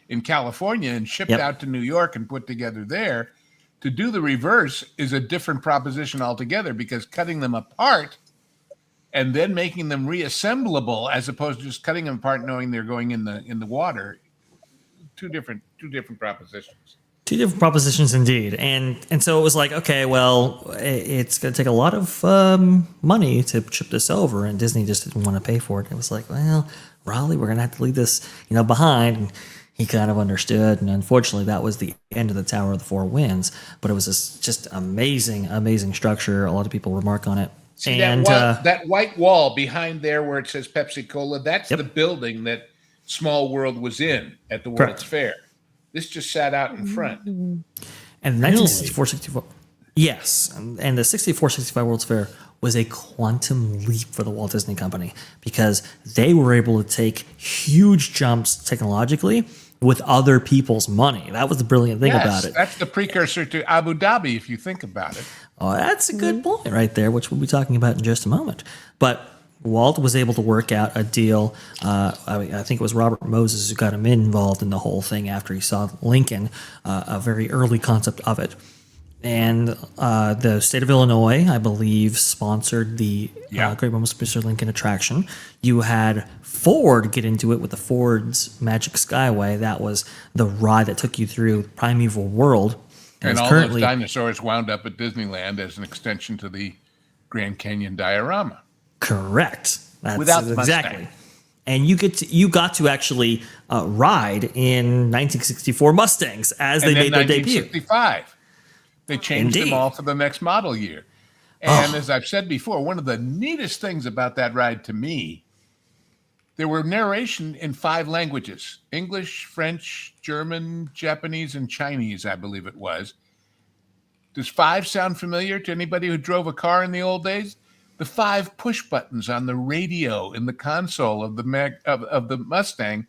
in California and shipped out to New York and put together there. To do the reverse is a different proposition altogether, because cutting them apart and then making them reassemblable, as opposed to just cutting them apart knowing they're going in the water, two different propositions. Two different propositions indeed. And so it was like, okay, well, it's going to take a lot of money to ship this over, and Disney just didn't want to pay for it. It was like, well, Raleigh, we're going to have to leave this, behind. And he kind of understood, and unfortunately, that was the end of the Tower of the Four Winds. But it was this just amazing, amazing structure. A lot of people remark on it. See, that white wall behind there where it says Pepsi Cola, that's the building that Small World was in at the World's Fair. This just sat out in front. And the 1964-65, yes, and the 64-65 World's Fair was a quantum leap for the Walt Disney Company, because they were able to take huge jumps technologically with other people's money. That was the brilliant thing about it. That's the precursor to Abu Dhabi, if you think about it. Oh, that's a good point right there, which we'll be talking about in just a moment. But Walt was able to work out a deal. I think it was Robert Moses who got him involved in the whole thing after he saw Lincoln, a very early concept of it. And the state of Illinois, I believe, sponsored the Great Moments of Mr. Lincoln attraction. You had Ford get into it with the Ford's Magic Skyway. That was the ride that took you through Primeval World. And all those dinosaurs wound up at Disneyland as an extension to the Grand Canyon diorama. Correct. That's without the exactly. And you got to actually ride in 1964 Mustangs as they made their debut. 1965. They changed them all for the next model year. And as I've said before, one of the neatest things about that ride to me, there were narration in 5 languages: English, French, German, Japanese, and Chinese, I believe it was. Does 5 sound familiar to anybody who drove a car in the old days? The 5 push buttons on the radio in the console of the Mustang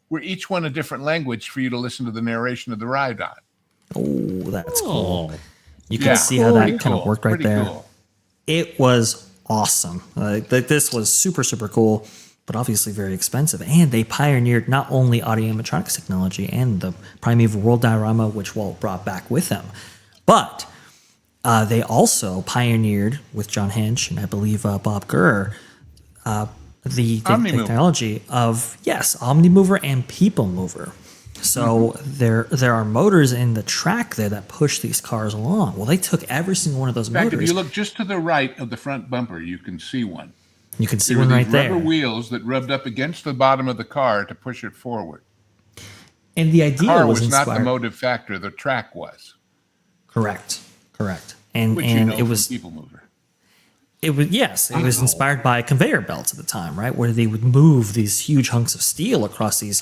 were each one a different language for you to listen to the narration of the ride on. Oh, that's cool. You can see how that kind of worked right there. Cool. It was awesome. This was super, super cool, but obviously very expensive. And they pioneered not only audio animatronics technology and the Primeval World diorama, which Walt brought back with him, but they also pioneered with John Hench and I believe Bob Gurr the technology of Omnimover and People Mover. So there are motors in the track there that push these cars along. Well, they took every single one of those motors. If you look just to the right of the front bumper, you can see one. You can see one right there. Rubber wheels that rubbed up against the bottom of the car to push it forward. And the idea was not the motive factor; the track was. Correct. And it was People Mover. It was inspired by conveyor belts at the time, right? Where they would move these huge hunks of steel across these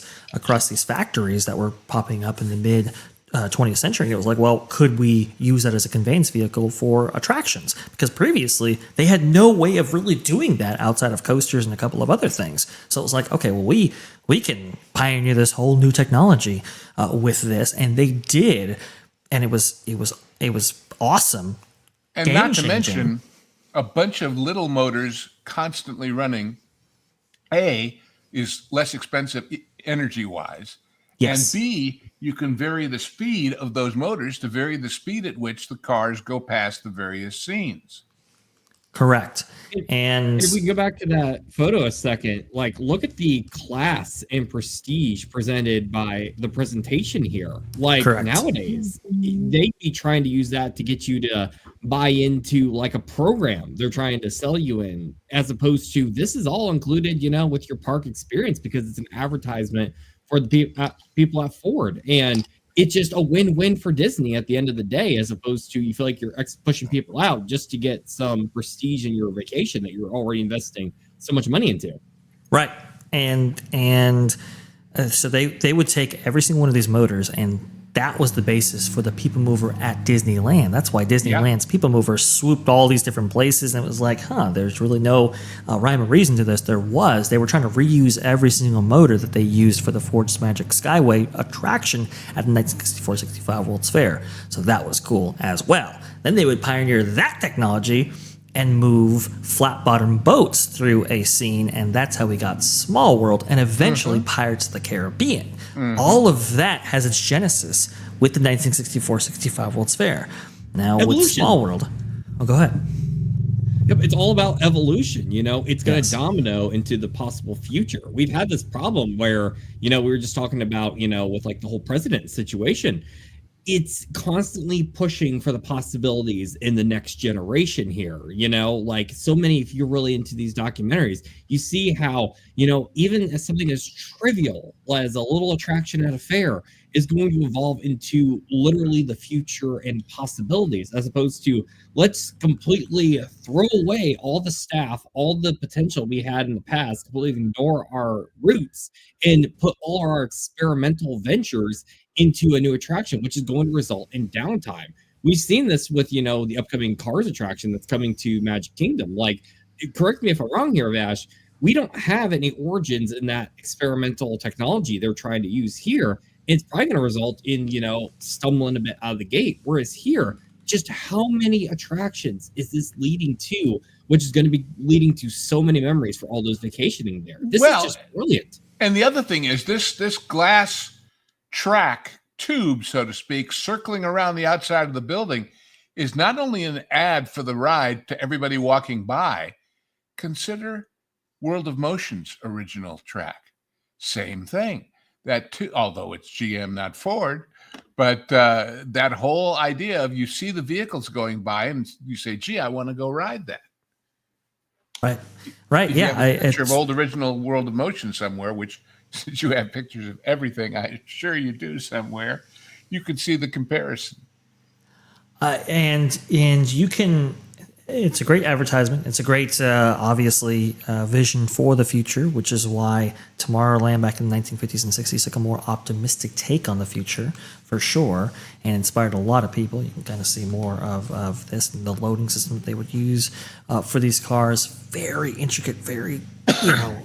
factories that were popping up in the mid 20th century. And it was like, well, could we use that as a conveyance vehicle for attractions? Because previously they had no way of really doing that outside of coasters and a couple of other things. So it was like, okay, well, we can pioneer this whole new technology with this, and they did, and it was awesome. And not to mention, a bunch of little motors constantly running, is less expensive energy-wise. Yes. And B, you can vary the speed of those motors to vary the speed at which the cars go past the various scenes. Correct. And if we go back to that photo a second, look at the class and prestige presented by the presentation here. Correct. Nowadays, they'd be trying to use that to get you to buy into a program they're trying to sell you in, as opposed to this is all included, with your park experience, because it's an advertisement for the people at Ford. And it's just a win-win for Disney at the end of the day, as opposed to you feel like you're pushing people out just to get some prestige in your vacation that you're already investing so much money into. Right. And so they would take every single one of these motors, and that was the basis for the People Mover at Disneyland. That's why Disneyland's People Mover swooped all these different places, and it was like, there's really no rhyme or reason to this. They were trying to reuse every single motor that they used for the Ford's Magic Skyway attraction at the 1964-65 World's Fair. So that was cool as well. Then they would pioneer that technology and move flat-bottom boats through a scene, and that's how we got Small World and eventually Pirates of the Caribbean. All of that has its genesis with the 1964-65 World's Fair. Now, with Small World... Oh, go ahead. Yep, it's all about evolution. It's going to domino into the possible future. We've had this problem where, we were just talking about, with the whole president situation. It's constantly pushing for the possibilities in the next generation here, so many, if you're really into these documentaries, you see how, even as something as trivial as a little attraction at a fair is going to evolve into literally the future and possibilities, as opposed to let's completely throw away all the staff, all the potential we had in the past, completely ignore our roots and put all our experimental ventures into a new attraction, which is going to result in downtime. We've seen this with, the upcoming Cars attraction that's coming to Magic Kingdom. Correct me if I'm wrong here, Vash, we don't have any origins in that experimental technology they're trying to use here. it's probably going to result in, stumbling a bit out of the gate. Whereas here, just how many attractions is this leading to, which is going to be leading to so many memories for all those vacationing there. This is just brilliant. And the other thing is this glass track tube, so to speak, circling around the outside of the building is not only an ad for the ride to everybody walking by. Consider World of Motion's original track. Same thing. That too, although it's GM, not Ford, but that whole idea of you see the vehicles going by and you say, gee, I want to go ride that. Right. Yeah. A picture of old original World of Motion somewhere, which since you have pictures of everything, I'm sure you do somewhere, you could see the comparison. And you can, it's a great advertisement. It's a great, obviously, vision for the future, which is why Tomorrowland back in the 1950s and 60s took a more optimistic take on the future, for sure, and inspired a lot of people. You can kind of see more of this and the loading system that they would use for these cars. Very intricate, very,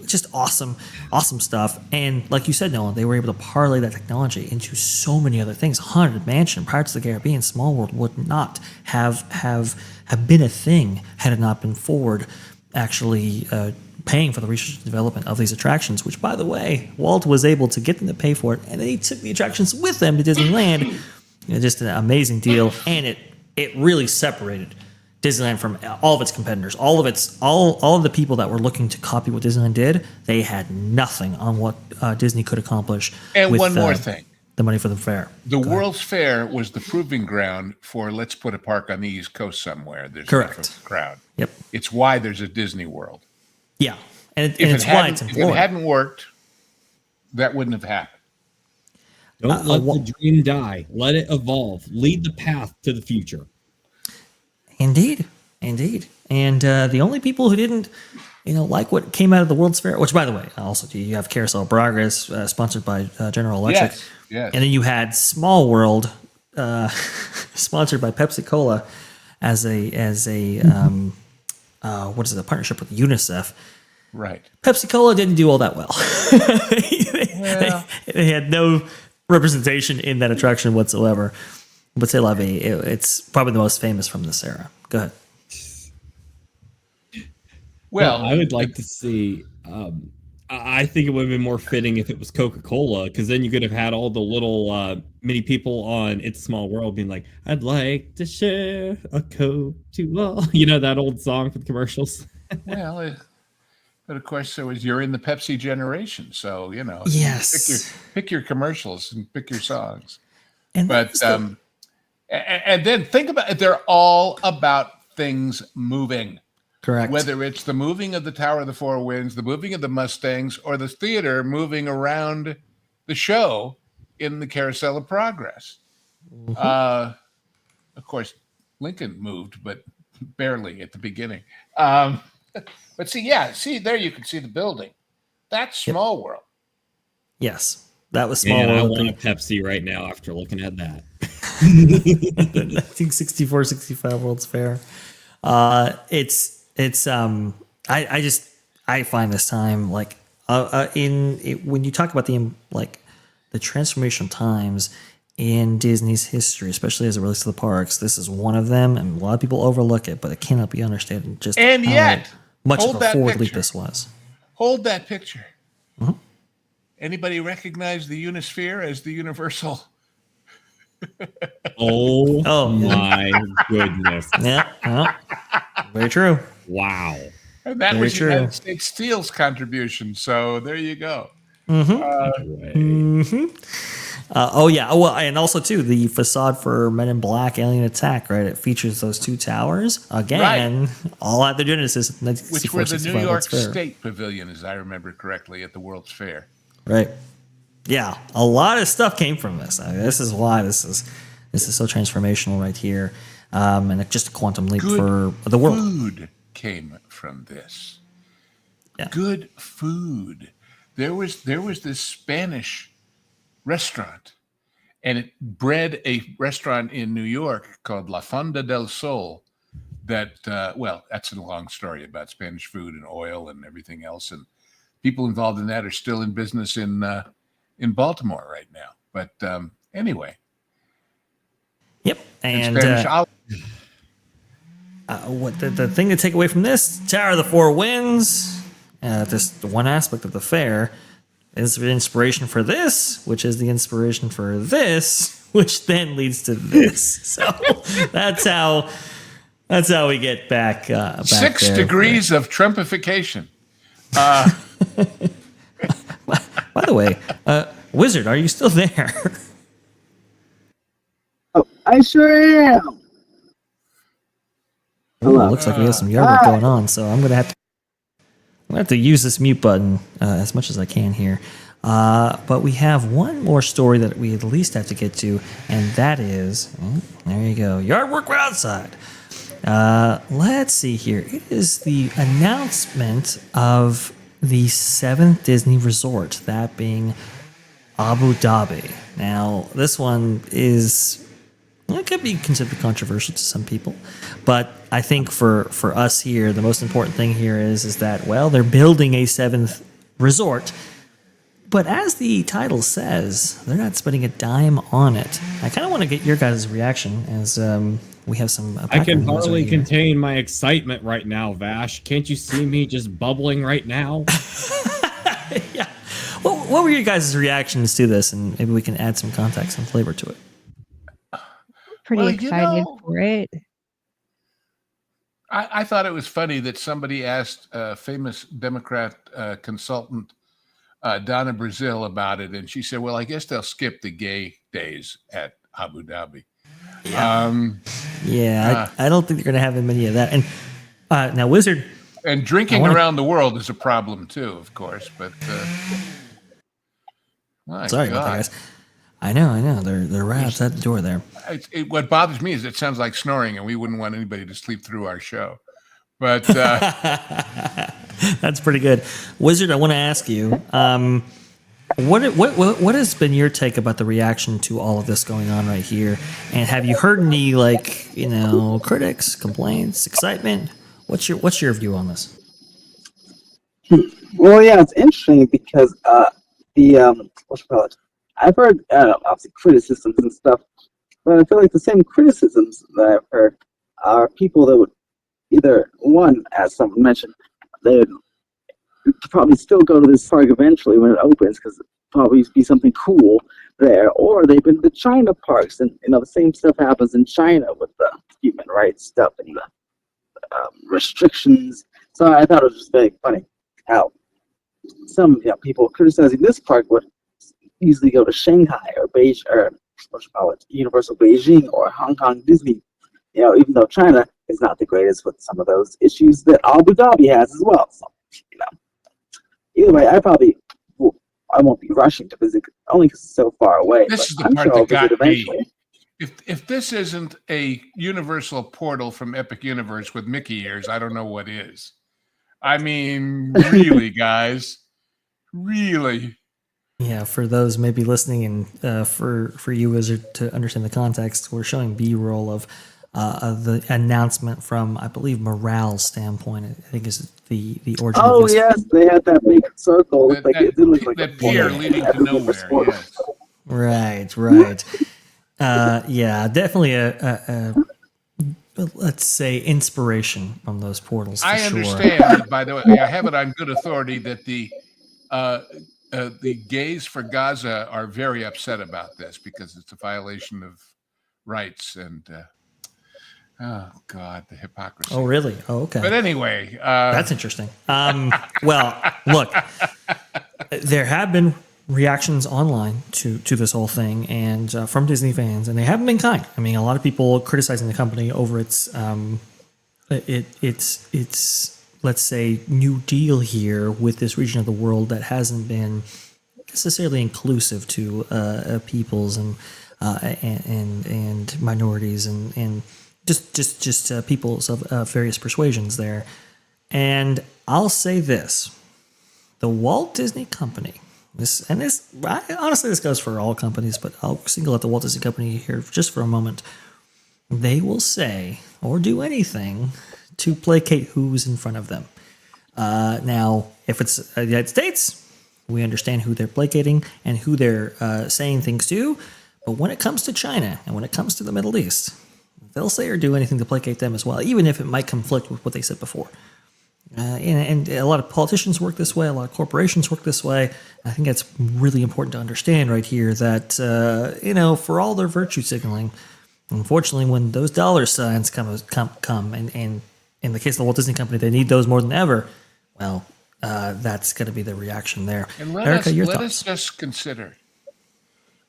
just awesome stuff. And like you said, Nolan, they were able to parlay that technology into so many other things. Haunted Mansion, Pirates of the Caribbean, Small World would not have been a thing had it not been Ford actually paying for the research and development of these attractions, which, by the way, Walt was able to get them to pay for it, and then he took the attractions with them to Disneyland. Just an amazing deal, and it really separated Disneyland from all of its competitors. All of the people that were looking to copy what Disneyland did, they had nothing on what Disney could accomplish. And with, one more thing. The money for the fair. The World's Fair was the proving ground for let's put a park on the East Coast somewhere. There's correct a crowd. Yep. It's why there's a Disney World. Yeah, and it's why it's in Florida. If it hadn't worked, that wouldn't have happened. Don't let the dream die. Let it evolve. Lead the path to the future. Indeed. And the only people who didn't, like what came out of the World's Fair, which, by the way, also you have Carousel Progress, sponsored by General Electric. Yes. And then you had Small World, sponsored by Pepsi Cola, as a partnership with UNICEF. Right. Pepsi Cola didn't do all that well. They had no representation in that attraction whatsoever. But C'est La Vie, it's probably the most famous from this era. Go ahead. Well, I would like to see. I think it would have been more fitting if it was Coca-Cola, because then you could have had all the little mini people on It's a Small World being like, "I'd like to share a Coke to all." That old song for the commercials. Well, but of course, you're in the Pepsi generation, so yes, pick your commercials and pick your songs. And then think about it. They're all about things moving. Correct. Whether it's the moving of the Tower of the Four Winds, the moving of the Mustangs, or the theater moving around the show in the Carousel of Progress. Mm-hmm. Of course, Lincoln moved, but barely at the beginning. But see, there you can see the building. That's Small World. Yes, that was Small World. I want a Pepsi right now after looking at that. I think 64, 65 World's Fair. I find this time when you talk about the transformational times in Disney's history, especially as it relates to the parks, this is one of them, and a lot of people overlook it, but it cannot be understated just how much of a forward leap this was. Hold that picture. Mm-hmm. Anybody recognize the Unisphere as the universal? Oh my goodness. Yeah. Very true. Wow. And that was United States Steel's contribution. So there you go. Mm-hmm. And also too, the facade for Men in Black Alien Attack, right? It features those two towers again, all at the Genesis, which were the New York State Pavilion, as I remember correctly, at the World's Fair. Right. Yeah, a lot of stuff came from this. I mean, this is why this is so transformational right here, and just a quantum leap for the world. Food came from this. Yeah. Good food. There was this Spanish restaurant, and it bred a restaurant in New York called La Fonda del Sol. That's a long story about Spanish food and oil and everything else, and people involved in that are still in business in Baltimore right now. But anyway. Yep. And what the thing to take away from this, Tower of the Four Winds, just one aspect of the fair, is the inspiration for this, which is the inspiration for this, which then leads to this. So that's how we get back. 6 degrees of Trumpification. By the way, Wizard, are you still there? Oh, I sure am. Ooh, looks like we have some yard work going on, so I'm gonna have to use this mute button as much as I can here. But we have one more story that we at least have to get to, and that is, there you go, yard work right outside. Let's see here. It is the announcement of the 7th Disney resort, that being Abu Dhabi. Now, this one it could be considered controversial to some people, but I think for us here, the most important thing here is that, well, they're building a 7th resort, but as the title says, they're not spending a dime on it. I kind of want to get your guys' reaction as we have some. I can hardly contain my excitement right now, Vash. Can't you see me just bubbling right now? Yeah. What were your guys' reactions to this, and maybe we can add some context and flavor to it. Pretty excited for it. I thought it was funny that somebody asked famous Democrat consultant Donna Brazil about it, and she said, well, I guess they'll skip the gay days at Abu Dhabi. Yeah. I don't think they're going to have many of that. And now, Wizard. And drinking around the world is a problem, too, of course. But sorry about that, guys. I know. They're right outside the door there. What bothers me is it sounds like snoring, and we wouldn't want anybody to sleep through our show. But that's pretty good. Wizard, I want to ask you, what has been your take about the reaction to all of this going on right here? And have you heard any critics, complaints, excitement? What's your view on this? Well, yeah, it's interesting because I've heard obviously criticisms and stuff, but I feel like the same criticisms that I've heard are people that would either, one, as someone mentioned, they would probably still go to this park eventually when it opens because it'll probably be something cool there, or they've been to China parks, and the same stuff happens in China with the human rights stuff and the restrictions. So I thought it was just very funny how some people criticizing this park would easily go to Shanghai or Beijing, or Universal Beijing or Hong Kong Disney, even though China is not the greatest with some of those issues that Abu Dhabi has as well. So, either way, I won't be rushing to visit only because it's so far away. This is the part that got me. If this isn't a universal portal from Epic Universe with Mickey ears, I don't know what is. I mean, really, guys, really. Yeah, for those maybe listening and for you, Wizard, to understand the context, we're showing B-roll of the announcement from, I believe, Morale's standpoint. I think is the origin of this. Oh, yes, they had that big circle. It did look like that pier leading to nowhere, yes. Right. Yeah, definitely a let's say inspiration from those portals. For I understand, by the way, I have it on good authority that the gays for Gaza are very upset about this because it's a violation of rights and oh God, the hypocrisy. Oh, really? Oh, okay. But anyway, that's interesting. Well, look, there have been reactions online to this whole thing and from Disney fans, and they haven't been kind. I mean, a lot of people criticizing the company over its let's say new deal here with this region of the world that hasn't been necessarily inclusive to peoples and minorities and just peoples of various persuasions there. And I'll say this: the Walt Disney Company. Honestly, this goes for all companies, but I'll single out the Walt Disney Company here just for a moment. They will say or do anything to placate who's in front of them. Now, if it's the United States, We understand who they're placating and who they're saying things to. But when it comes to China and when it comes to the Middle East, they'll say or do anything to placate them as well, even if it might conflict with what they said before. And a lot of politicians work this way. A lot of corporations work this way. I think it's really important to understand right here that, for all their virtue signaling, unfortunately, when those dollar signs come, and in the case of the Walt Disney Company, they need those more than ever, well, that's going to be the reaction there. And Erika, your let thoughts? us just consider,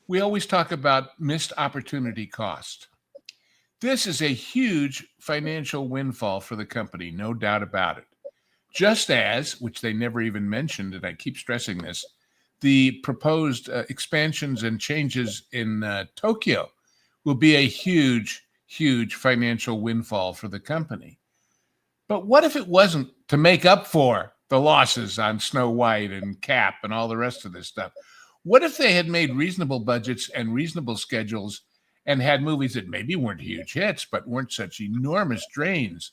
we always talk about missed opportunity cost. This is a huge financial windfall for the company, no doubt about it. Just as, which they never even mentioned, and I keep stressing this, the proposed expansions and changes in Tokyo will be a huge, huge financial windfall for the company. But what if it wasn't to make up for the losses on Snow White and Cap and all the rest of this stuff? What if they had made reasonable budgets and reasonable schedules and had movies that maybe weren't huge hits, but weren't such enormous drains?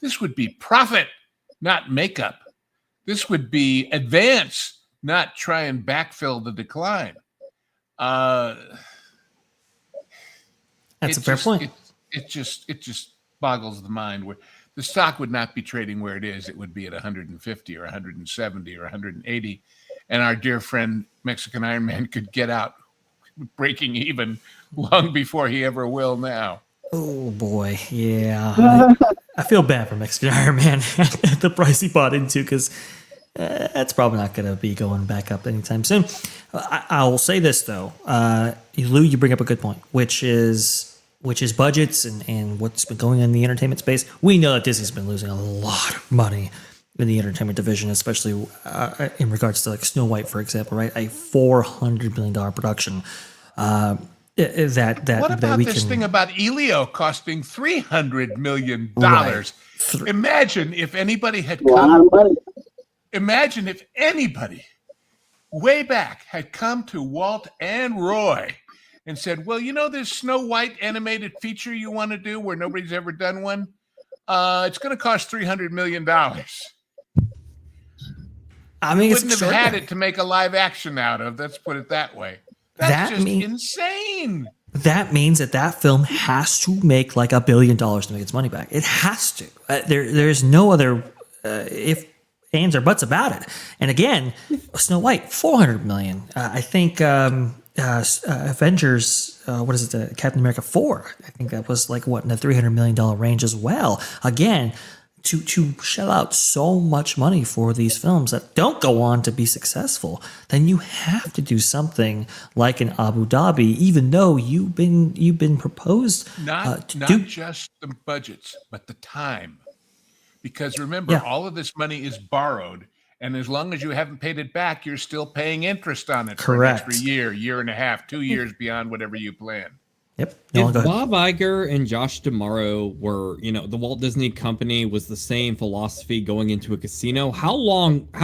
This would be profit, not makeup. This would be advance, not try and backfill the decline. That's a fair point. It just boggles the mind. Where the stock would not be trading where it is. It would be at 150 or 170 or 180. And our dear friend Mexican Iron Man could get out breaking even long before he ever will now. Oh boy, yeah. I feel bad for Mexican Iron Man at the price he bought into, because that's probably not going to be going back up anytime soon. I will say this though, Lou, you bring up a good point, which is budgets and what's been going on in the entertainment space. We know that Disney's been losing a lot of money in the entertainment division, especially in regards to like Snow White, for example, right? A $400 million production. What about this thing about Elio costing $300 million? Right. Imagine if anybody had come. Imagine if anybody way back had come to Walt and Roy and said, well, this Snow White animated feature you want to do where nobody's ever done one? It's going to cost $300 million. I mean, wouldn't have had it to make a live action out of. Let's put it that way. That's just insane. That means that film has to make like $1 billion to make its money back. It has to. There's no other if ands or buts about it. And again, Snow White, $400 million. I think Avengers, Captain America 4. I think that was like in the $300 million range as well. Again, to shell out so much money for these films that don't go on to be successful, then you have to do something like an Abu Dhabi, even though you've been proposed not just the budgets, but the time. Because remember, all of this money is borrowed, and as long as you haven't paid it back, you're still paying interest on it for an extra year and a half, 2 years beyond whatever you plan. Yep. If Bob Iger and Josh D'Amaro were, the Walt Disney Company was the same philosophy going into a casino, how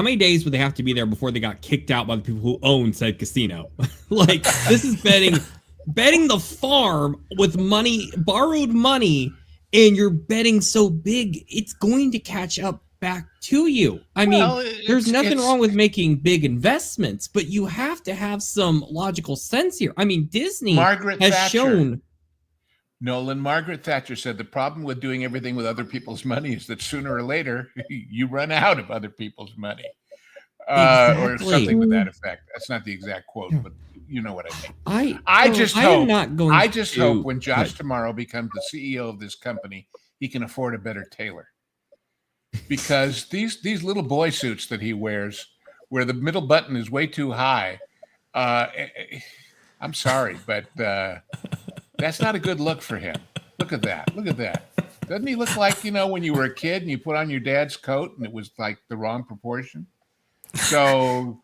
many days would they have to be there before they got kicked out by the people who own said casino? Like, this is betting the farm with money, borrowed money, and you're betting so big, it's going to catch up back to you. I mean, there's nothing wrong with making big investments, but you have to have some logical sense here. I mean, Disney has shown. Margaret Thatcher said the problem with doing everything with other people's money is that sooner or later you run out of other people's money, or something to that effect. That's not the exact quote, but you know what I mean. I just hope when Josh tomorrow becomes the CEO of this company, he can afford a better tailor. Because these little boy suits that he wears, where the middle button is way too high, I'm sorry, but that's not a good look for him. Look at that. Doesn't he look like, when you were a kid and you put on your dad's coat and it was like the wrong proportion? So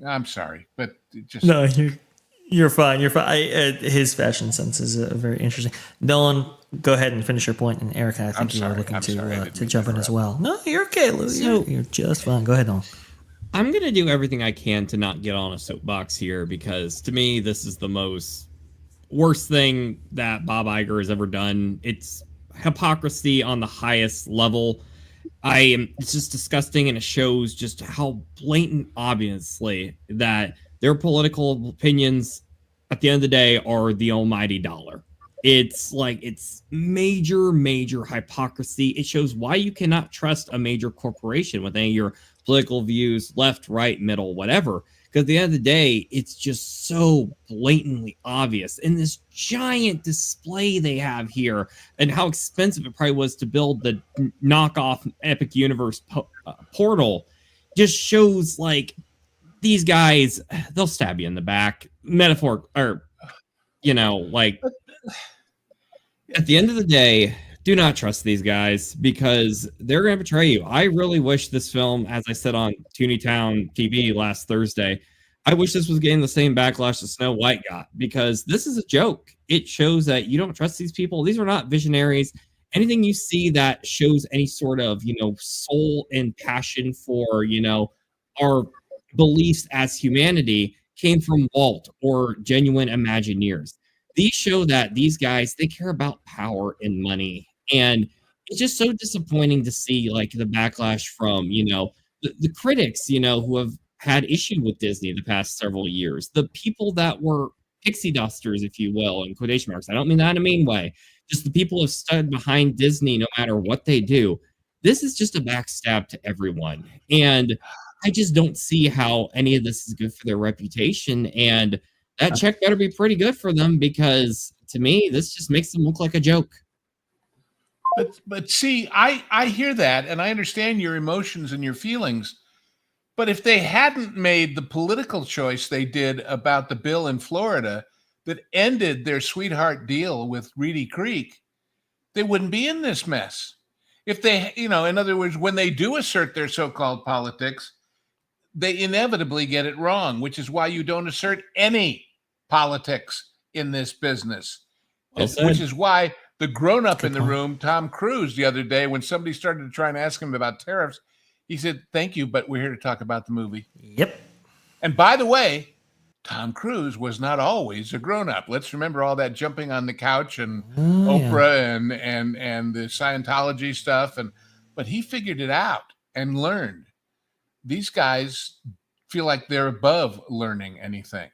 I'm sorry, but no, you're fine. His fashion sense is very interesting. Nolan, go ahead and finish your point. And Erika, I think you were looking to jump in as well. No, you're okay, Lou. You're just fine. Go ahead, Nolan. I'm going to do everything I can to not get on a soapbox here, because to me, this is the worst thing that Bob Iger has ever done. It's hypocrisy on the highest level. It's just disgusting, and it shows just how blatant, obviously, that their political opinions at the end of the day are the almighty dollar. It's like, it's major hypocrisy. It shows why you cannot trust a major corporation with any of your political views, left, right, middle, whatever. Because at the end of the day, it's just so blatantly obvious. And this giant display they have here, and how expensive it probably was to build the knockoff Epic Universe portal, just shows like these guys, they'll stab you in the back, metaphor, or, like, at the end of the day, do not trust these guys, because they're going to betray you. I really wish this film, as I said on Tooneytown TV last Thursday, I wish this was getting the same backlash that Snow White got, because this is a joke. It shows that you don't trust these people. These are not visionaries. Anything you see that shows any sort of, soul and passion for, our beliefs as humanity came from Walt or genuine Imagineers. These show that these guys, they care about power and money. And it's just so disappointing to see like the backlash from, the critics, who have had issue with Disney the past several years, the people that were pixie dusters, if you will, in quotation marks. I don't mean that in a mean way. Just the people who have stood behind Disney no matter what they do. This is just a backstab to everyone. And I just don't see how any of this is good for their reputation. And that check better be pretty good for them, because to me, this just makes them look like a joke. But see, I hear that, and I understand your emotions and your feelings. But if they hadn't made the political choice they did about the bill in Florida that ended their sweetheart deal with Reedy Creek, they wouldn't be in this mess. If they, in other words, when they do assert their so-called politics, they inevitably get it wrong, which is why you don't assert any politics in this business. Which is why the grown-up in the room, Tom Cruise, the other day, when somebody started to try and ask him about tariffs, he said, "Thank you, but we're here to talk about the movie." Yep. And by the way, Tom Cruise was not always a grown-up. Let's remember all that jumping on the couch and Oprah and the Scientology stuff. But he figured it out and learned. These guys feel like they're above learning anything.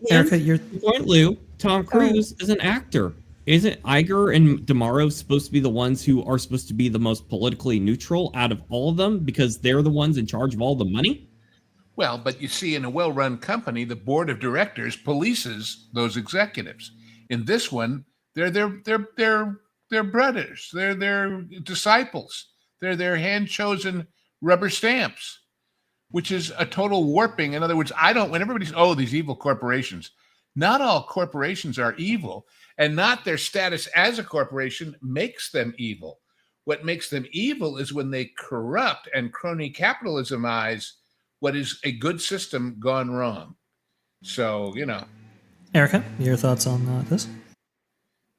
Erika, your point, Lou. Tom Cruise is an actor. Isn't Iger and DeMauro supposed to be the ones who are supposed to be the most politically neutral out of all of them, because they're the ones in charge of all the money? Well, but you see, in a well-run company, the board of directors polices those executives. In this one, they're their brothers, they're their disciples, they're their hand-chosen rubber stamps, which is a total warping. In other words, when everybody's, these evil corporations, not all corporations are evil, and not their status as a corporation makes them evil. What makes them evil is when they corrupt and crony capitalismize what is a good system gone wrong. So, Erika, your thoughts on this?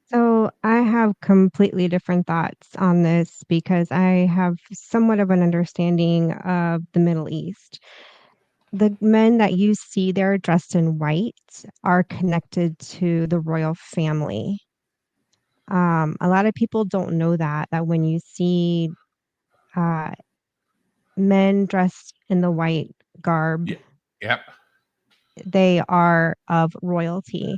So I have completely different thoughts on this, because I have somewhat of an understanding of the Middle East. The men that you see there dressed in white are connected to the royal family. A lot of people don't know that when you see men dressed in the white garb, they are of royalty.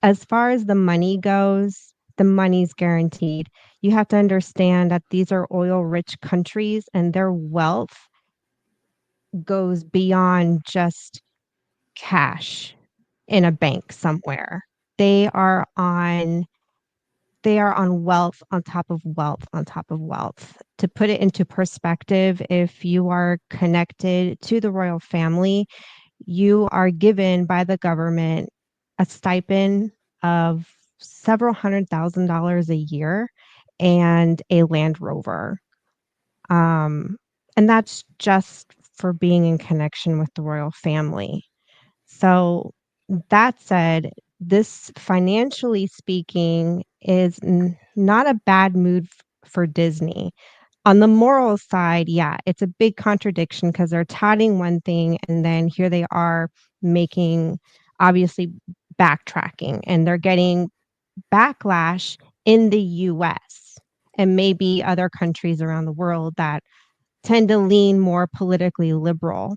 As far as the money goes, the money's guaranteed. You have to understand that these are oil-rich countries, and their wealth goes beyond just cash in a bank somewhere. They are on wealth on top of wealth on top of wealth. To put it into perspective, if you are connected to the royal family, you are given by the government a stipend of several $100,000 a year and a Land Rover. And that's just for being in connection with the royal family. So that said, this, financially speaking, is not a bad move for Disney. On the moral side, yeah, it's a big contradiction, because they're touting one thing and then here they are making, obviously, backtracking, and they're getting backlash in the US. and maybe other countries around the world that tend to lean more politically liberal.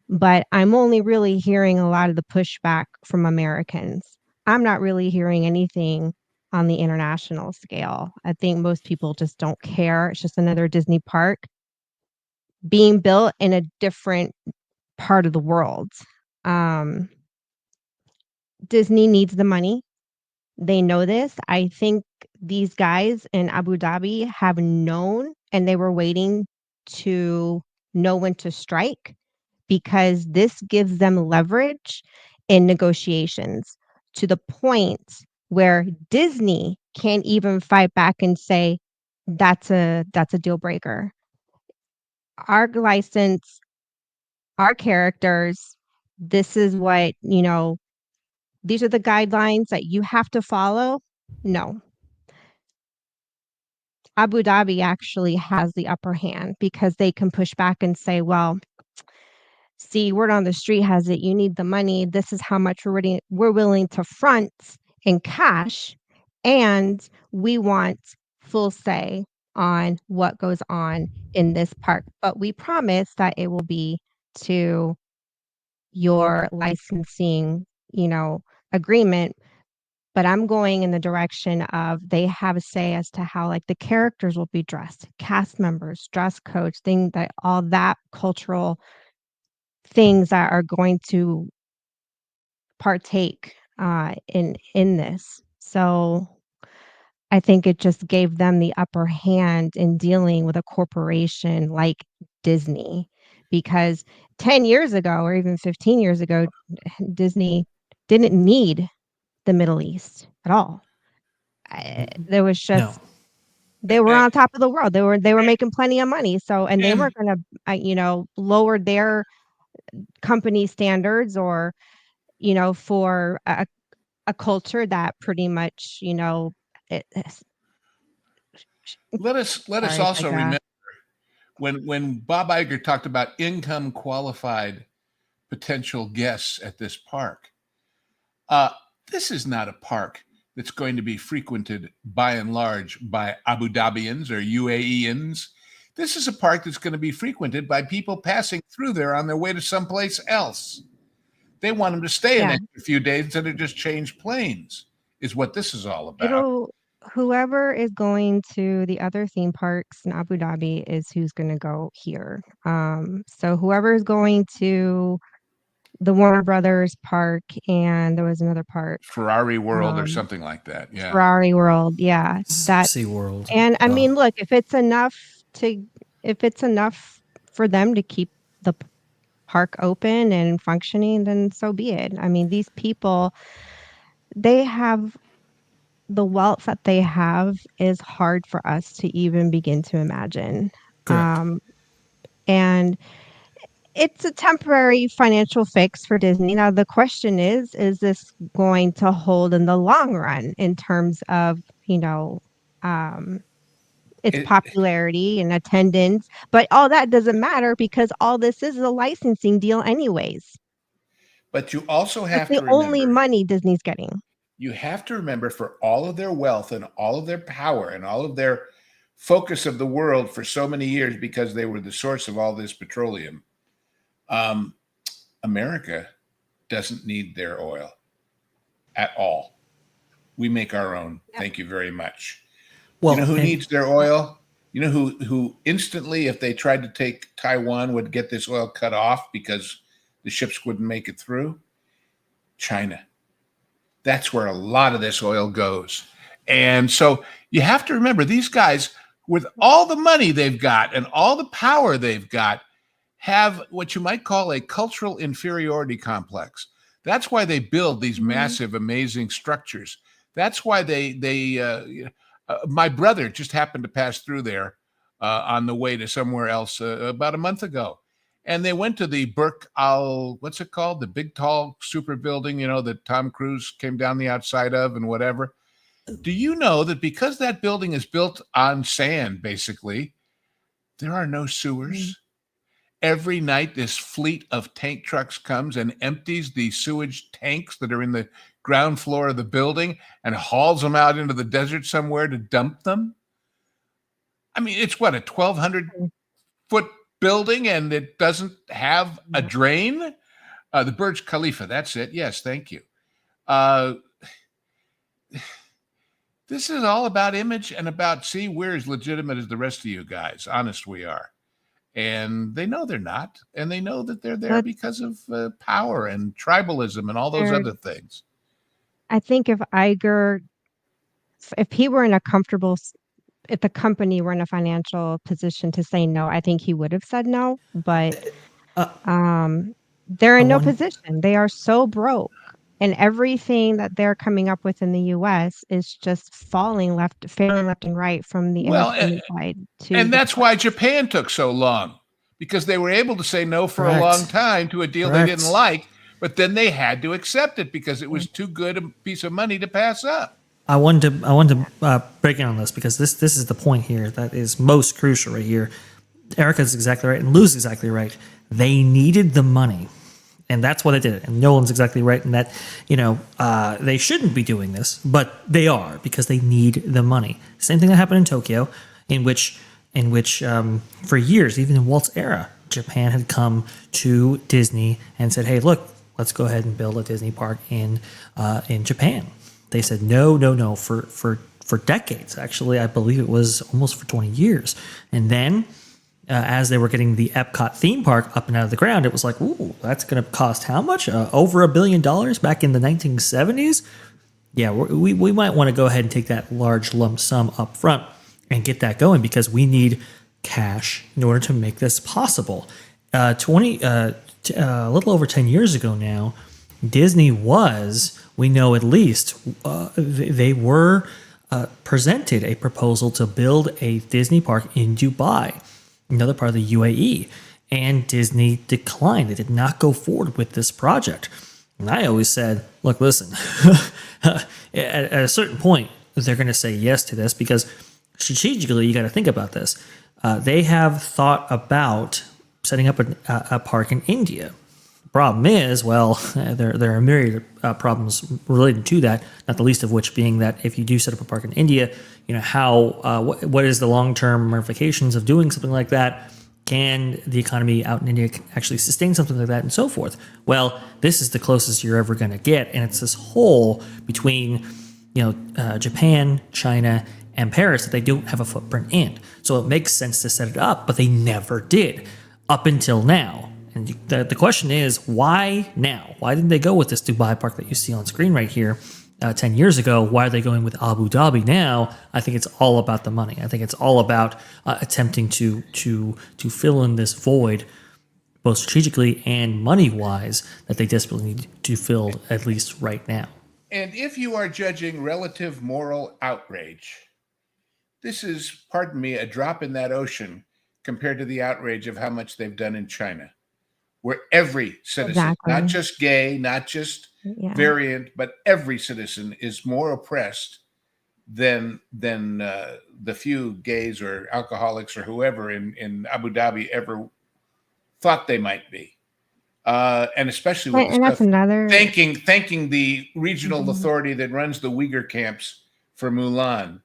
But I'm only really hearing a lot of the pushback from Americans. I'm not really hearing anything on the international scale. I think most people just don't care. It's just another Disney park being built in a different part of the world. Disney needs the money. They know this. I think these guys in Abu Dhabi have known, and they were waiting to know when to strike, because this gives them leverage in negotiations to the point where Disney can't even fight back and say that's a deal breaker. Our license, our characters, this is what, these are the guidelines that you have to follow. No. Abu Dhabi actually has the upper hand because they can push back and say, well, see, word on the street has it, you need the money. This is how much we're willing to front in cash, and we want full say on what goes on in this park. But we promise that it will be to your licensing, agreement. But I'm going in the direction of they have a say as to how like the characters will be dressed, cast members, dress codes, all that cultural things that are going to partake in this. So I think it just gave them the upper hand in dealing with a corporation like Disney, because 10 years ago or even 15 years ago, Disney didn't need the Middle East at all. There was just they were on top of the world. They were making plenty of money. So, and they weren't going to, lower their company standards or, for a culture that pretty much, let us also remember when Bob Iger talked about income qualified potential guests at this park. This is not a park that's going to be frequented by and large by Abu Dhabians or UAEans. This is a park that's going to be frequented by people passing through there on their way to someplace else. They want them to stay an extra few days instead of just change planes, is what this is all about. Whoever is going to the other theme parks in Abu Dhabi is who's going to go here. So whoever is going to the Warner Brothers park, and there was another park, Ferrari World or something like that. Yeah. Ferrari World. Yeah. That SeaWorld. And I mean, look, if it's enough for them to keep the park open and functioning, then so be it. I mean, these people, they have the wealth that they have is hard for us to even begin to imagine. And it's a temporary financial fix for Disney. Now, the question is this going to hold in the long run in terms of, its popularity and attendance? But all that doesn't matter because all this is a licensing deal anyways. But you also have to remember, the only money Disney's getting. You have to remember, for all of their wealth and all of their power and all of their focus of the world for so many years, because they were the source of all this petroleum, America doesn't need their oil at all. We make our own. Yep. Thank you very much. Well, you know who needs their oil? You know who instantly, if they tried to take Taiwan, would get this oil cut off because the ships wouldn't make it through? China. That's where a lot of this oil goes. And so you have to remember, these guys, with all the money they've got and all the power they've got, have what you might call a cultural inferiority complex. That's why they build these massive, amazing structures. That's why my brother just happened to pass through there on the way to somewhere else about a month ago. And they went to the Burj Al, what's it called? The big, tall, super building, that Tom Cruise came down the outside of and whatever. Do you know that because that building is built on sand, basically, there are no sewers? Every night, this fleet of tank trucks comes and empties the sewage tanks that are in the ground floor of the building and hauls them out into the desert somewhere to dump them. I mean, it's what, a 1,200-foot building, and it doesn't have a drain? The Burj Khalifa, that's it. Yes, thank you. This is all about image and about, see, we're as legitimate as the rest of you guys. Honest we are. And they know they're not. And they know that they're there because of power and tribalism and all those other things. I think if he were in a comfortable, if the company were in a financial position to say no, I think he would have said no. But they're in no position. They are so broke. And everything that they're coming up with in the U.S. is just failing left and right from the side to. And that's why Japan took so long, because they were able to say no for a long time to a deal they didn't like, but then they had to accept it because it was too good a piece of money to pass up. I wanted to break in on this because this is the point here that is most crucial right here. Erika's exactly right and Lou's exactly right. They needed the money. And that's why they did it. And Nolan's exactly right in that, they shouldn't be doing this, but they are because they need the money. Same thing that happened in Tokyo, in which for years, even in Walt's era, Japan had come to Disney and said, "Hey, look, let's go ahead and build a Disney park in Japan." They said no for decades. Actually, I believe it was almost for 20 years. And then as they were getting the Epcot theme park up and out of the ground, it was like, ooh, that's going to cost how much? Over $1 billion back in the 1970s? Yeah, we might want to go ahead and take that large lump sum up front and get that going because we need cash in order to make this possible. A little over 10 years ago now, Disney was, we know at least, they were presented a proposal to build a Disney park in Dubai, another part of the UAE, and Disney declined. They did not go forward with this project. And I always said, look, listen, at a certain point, they're going to say yes to this because strategically, you got to think about this. They have thought about setting up a park in India. The problem is, well, there are myriad problems related to that, not the least of which being that if you do set up a park in India, what is the long-term ramifications of doing something like that? Can the economy out in India actually sustain something like that and so forth? Well, this is the closest you're ever going to get. And it's this hole between, Japan, China, and Paris that they don't have a footprint in. So it makes sense to set it up, but they never did up until now. And the question is, why now? Why didn't they go with this Dubai park that you see on screen right here 10 years ago? Why are they going with Abu Dhabi now? I think it's all about the money. I think it's all about attempting to fill in this void, both strategically and money-wise, that they desperately need to fill at least right now. And if you are judging relative moral outrage, this is, pardon me, a drop in that ocean compared to the outrage of how much they've done in China, where every citizen, not just gay, not just variant, but every citizen is more oppressed than the few gays or alcoholics or whoever in Abu Dhabi ever thought they might be. And especially with thanking the regional authority that runs the Uyghur camps for Mulan.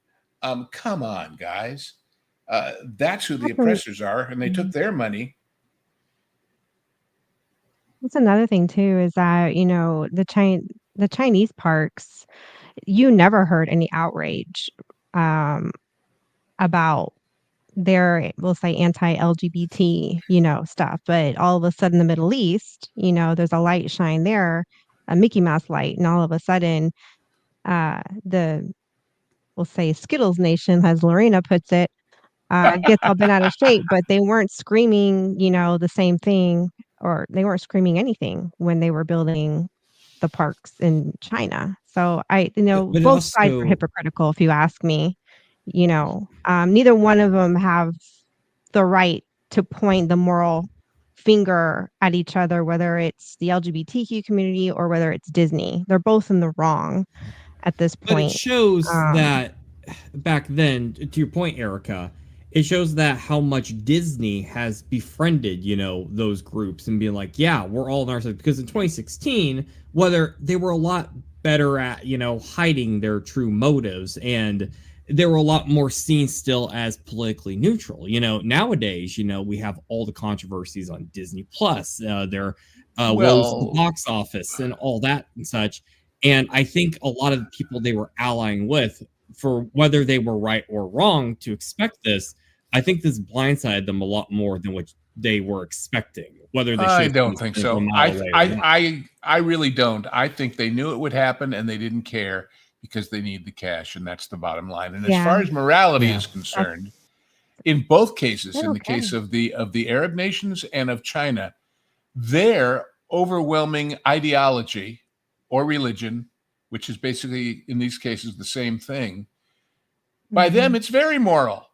Come on, guys. That's who the oppressors are, and they took their money. That's another thing too, is that the Chinese parks, you never heard any outrage about their, we'll say, anti-LGBT stuff, but all of a sudden the Middle East, there's a light shine there, a Mickey Mouse light, and all of a sudden we'll say Skittles Nation, as Lorena puts it, gets all bent out of shape, but they weren't screaming the same thing, or they weren't screaming anything when they were building the parks in China. So but both sides are hypocritical, if you ask me. Neither one of them have the right to point the moral finger at each other, whether it's the LGBTQ community or whether it's Disney. They're both in the wrong at this point. But it shows that back then, to your point, Erika, it shows that how much Disney has befriended, those groups and being like, yeah, we're all on our side. Because in 2016, whether they were a lot better at, hiding their true motives, and they were a lot more seen still as politically neutral. Nowadays, we have all the controversies on Disney Plus, their woes at the box office and all that and such. And I think a lot of the people they were allying with, for whether they were right or wrong to expect this, I think this blindsided them a lot more than what they were expecting. Whether they I don't think so. I really don't. I think they knew it would happen and they didn't care because they need the cash, and that's the bottom line. And as far as morality is concerned, in both cases, in the case of the Arab nations and of China, their overwhelming ideology or religion, which is basically in these cases the same thing, by them it's very moral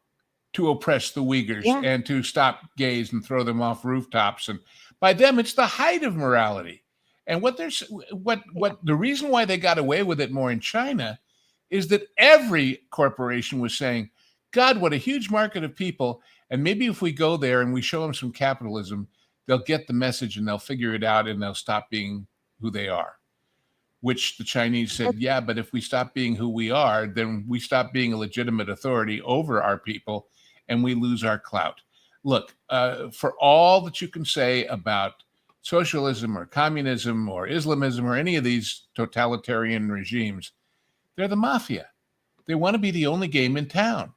to oppress the Uyghurs and to stop gays and throw them off rooftops, and by them it's the height of morality. And what the reason why they got away with it more in China is that every corporation was saying, God, what a huge market of people. And maybe if we go there and we show them some capitalism, they'll get the message and they'll figure it out and they'll stop being who they are. Which the Chinese said, yeah, but if we stop being who we are, then we stop being a legitimate authority over our people and we lose our clout. Look, for all that you can say about socialism or communism or Islamism or any of these totalitarian regimes, they're the mafia. They want to be the only game in town.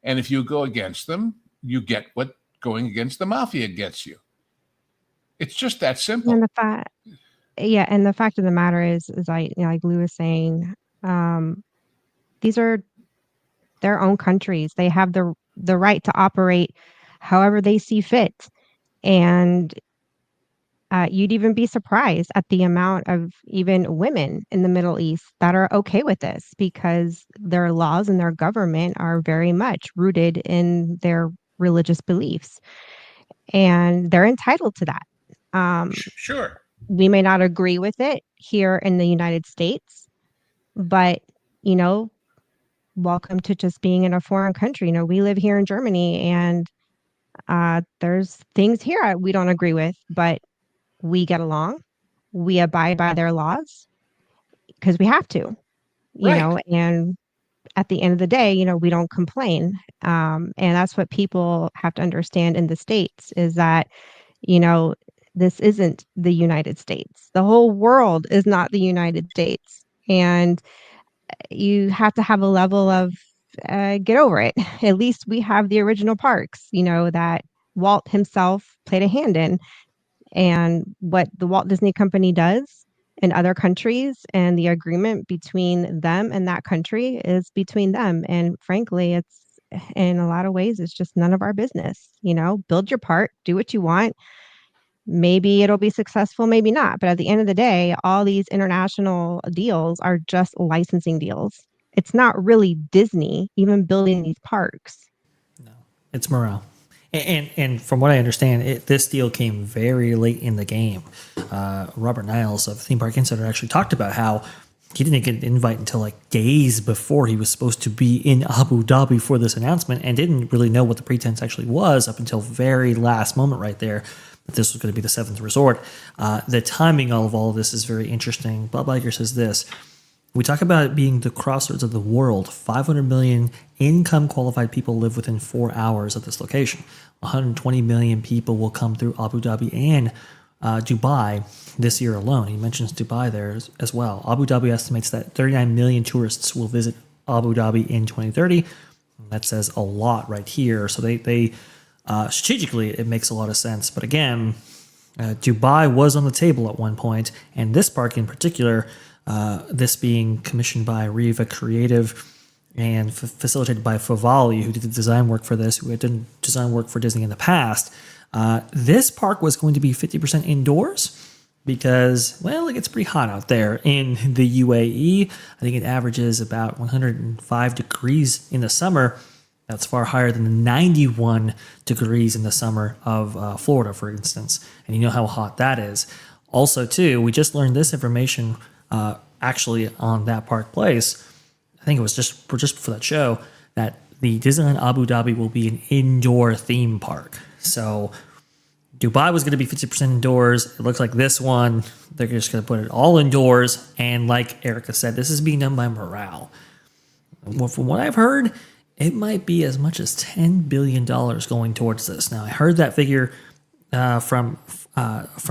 And if you go against them, you get what going against the mafia gets you. It's just that simple. And the fact of the matter is like Lou was saying, these are their own countries. They have the right to operate however they see fit. And you'd even be surprised at the amount of even women in the Middle East that are okay with this, because their laws and their government are very much rooted in their religious beliefs. And they're entitled to that. Sure. We may not agree with it here in the United States, but, welcome to just being in a foreign country. We live here in Germany, and there's things here we don't agree with, but we get along. We abide by their laws because we have to, and at the end of the day, we don't complain. And that's what people have to understand in the States is that, this isn't the United States. The whole world is not the United States. And you have to have a level of get over it. At least we have the original parks, that Walt himself played a hand in. And what the Walt Disney Company does in other countries and the agreement between them and that country is between them. And frankly, it's in a lot of ways, it's just none of our business. Build your part, do what you want. Maybe it'll be successful, maybe not. But at the end of the day, all these international deals are just licensing deals. It's not really Disney even building these parks. No, it's morale. And from what I understand, this deal came very late in the game. Robert Niles of Theme Park Insider actually talked about how he didn't get an invite until like days before he was supposed to be in Abu Dhabi for this announcement, and didn't really know what the pretense actually was up until very last moment right there, that this was going to be the 7th resort. The timing of all of this is very interesting. Bob Iger says this: we talk about it being the crossroads of the world. 500 million income qualified people live within 4 hours of this location. 120 million people will come through Abu Dhabi and Dubai this year alone. He mentions Dubai there as well. Abu Dhabi estimates that 39 million tourists will visit Abu Dhabi in 2030. That says a lot right here. So they strategically, it makes a lot of sense. But again, Dubai was on the table at one point, and this park in particular, this being commissioned by Riva Creative and facilitated by Favali, who did the design work for this, who had done design work for Disney in the past. This park was going to be 50% indoors because, well, it gets pretty hot out there in the UAE. I think it averages about 105 degrees in the summer. That's far higher than the 91 degrees in the summer of Florida, for instance. And you know how hot that is. Also, too, we just learned this information actually on That Park Place. I think it was just for that show, that the Disneyland Abu Dhabi will be an indoor theme park. So Dubai was going to be 50% indoors. It looks like this one, they're just going to put it all indoors. And like Erika said, this is being done by morale. from what I've heard, it might be as much as $10 billion going towards this. Now, I heard that figure from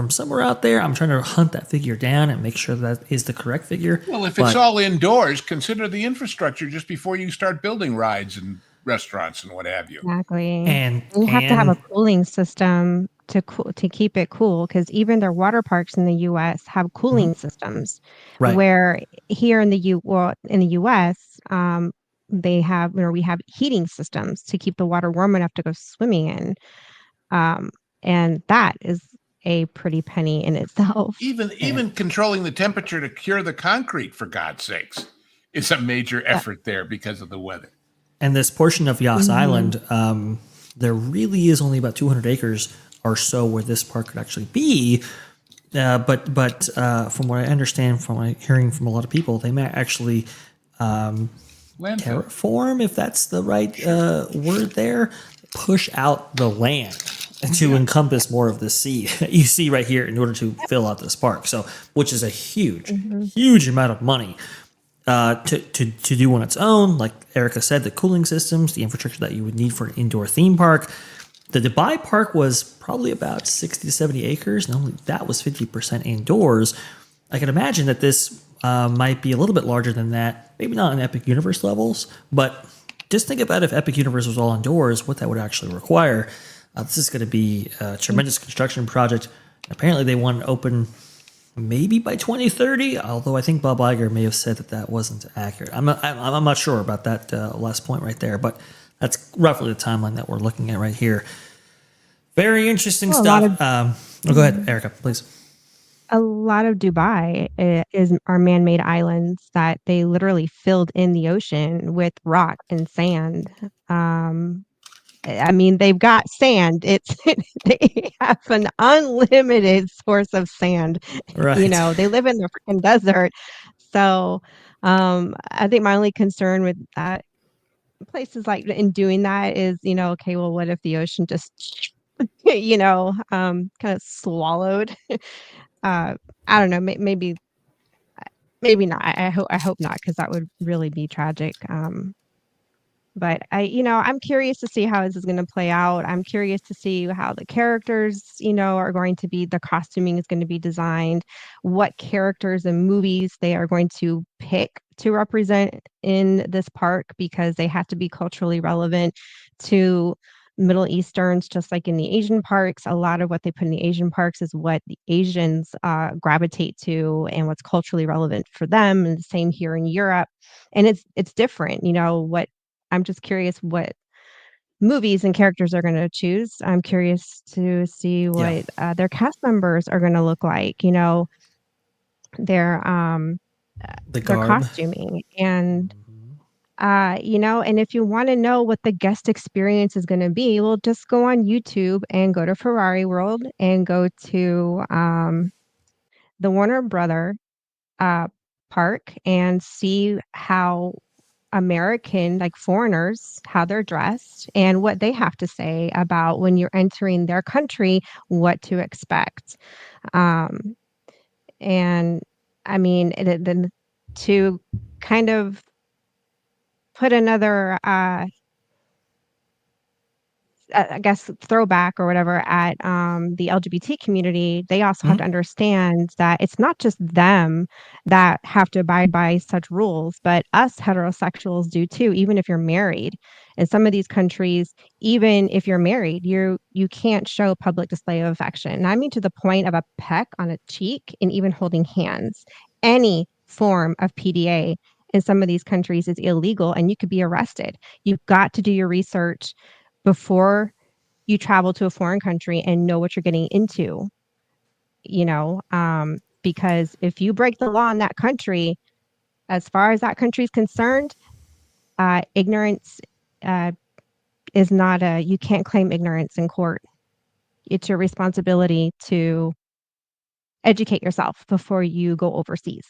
somewhere out there. I'm trying to hunt that figure down and make sure that is the correct figure. Well, if it's all indoors, consider the infrastructure just before you start building rides and restaurants and what have you. Exactly. And you have to have a cooling system to keep it cool, because even their water parks in the U.S. have cooling systems. Right. Where here in the U.S. They have, we have heating systems to keep the water warm enough to go swimming in, and that is a pretty penny in itself. Even controlling the temperature to cure the concrete, for God's sakes, is a major effort there because of the weather. And this portion of Yas Island, there really is only about 200 acres or so where this park could actually be. But from what I understand, from what I'm hearing from a lot of people, they might actually terraform, if that's the right word there, push out the land to encompass more of the sea you see right here in order to fill out this park. So, which is a huge amount of money to do on its own. Like Erika said, the cooling systems, the infrastructure that you would need for an indoor theme park. The Dubai park was probably about 60 to 70 acres, and only that was 50% indoors. I can imagine that this might be a little bit larger than that, maybe not in Epic Universe levels, but just think about if Epic Universe was all indoors, what that would actually require. This is going to be a tremendous construction project. Apparently, they want to open maybe by 2030, although I think Bob Iger may have said that wasn't accurate. I'm not sure about that last point right there, but that's roughly the timeline that we're looking at right here. Very interesting stuff. Go ahead, Erika, please. A lot of Dubai are man-made islands that they literally filled in the ocean with rock and sand. I mean, they've got sand. They have an unlimited source of sand. Right. They live in the freaking desert. So I think my only concern with places like in doing that is, okay, well, what if the ocean just, kind of swallowed? I don't know. Maybe not. I hope not, because that would really be tragic. But I'm curious to see how this is going to play out. I'm curious to see how the characters, are going to be, the costuming is going to be designed, what characters and movies they are going to pick to represent in this park, because they have to be culturally relevant to Middle Easterns, just like in the Asian parks. A lot of what they put in the Asian parks is what the Asians gravitate to and what's culturally relevant for them. And the same here in Europe. And it's different, I'm just curious what movies and characters are going to choose. I'm curious to see what their cast members are going to look like, their costuming. And, and if you want to know what the guest experience is going to be, well, just go on YouTube and go to Ferrari World and go to the Warner Brother park and see how American, like foreigners, how they're dressed and what they have to say about when you're entering their country, what to expect. And I mean, then to kind of put another, I guess, throwback or whatever at the LGBT community, they also have to understand that it's not just them that have to abide by such rules, but us heterosexuals do too, even if you're married. In some of these countries, even if you're married, you can't show public display of affection. And I mean to the point of a peck on a cheek and even holding hands. Any form of PDA in some of these countries is illegal and you could be arrested. You've got to do your research before you travel to a foreign country and know what you're getting into, because if you break the law in that country, as far as that country is concerned, ignorance is not you can't claim ignorance in court. It's your responsibility to educate yourself before you go overseas.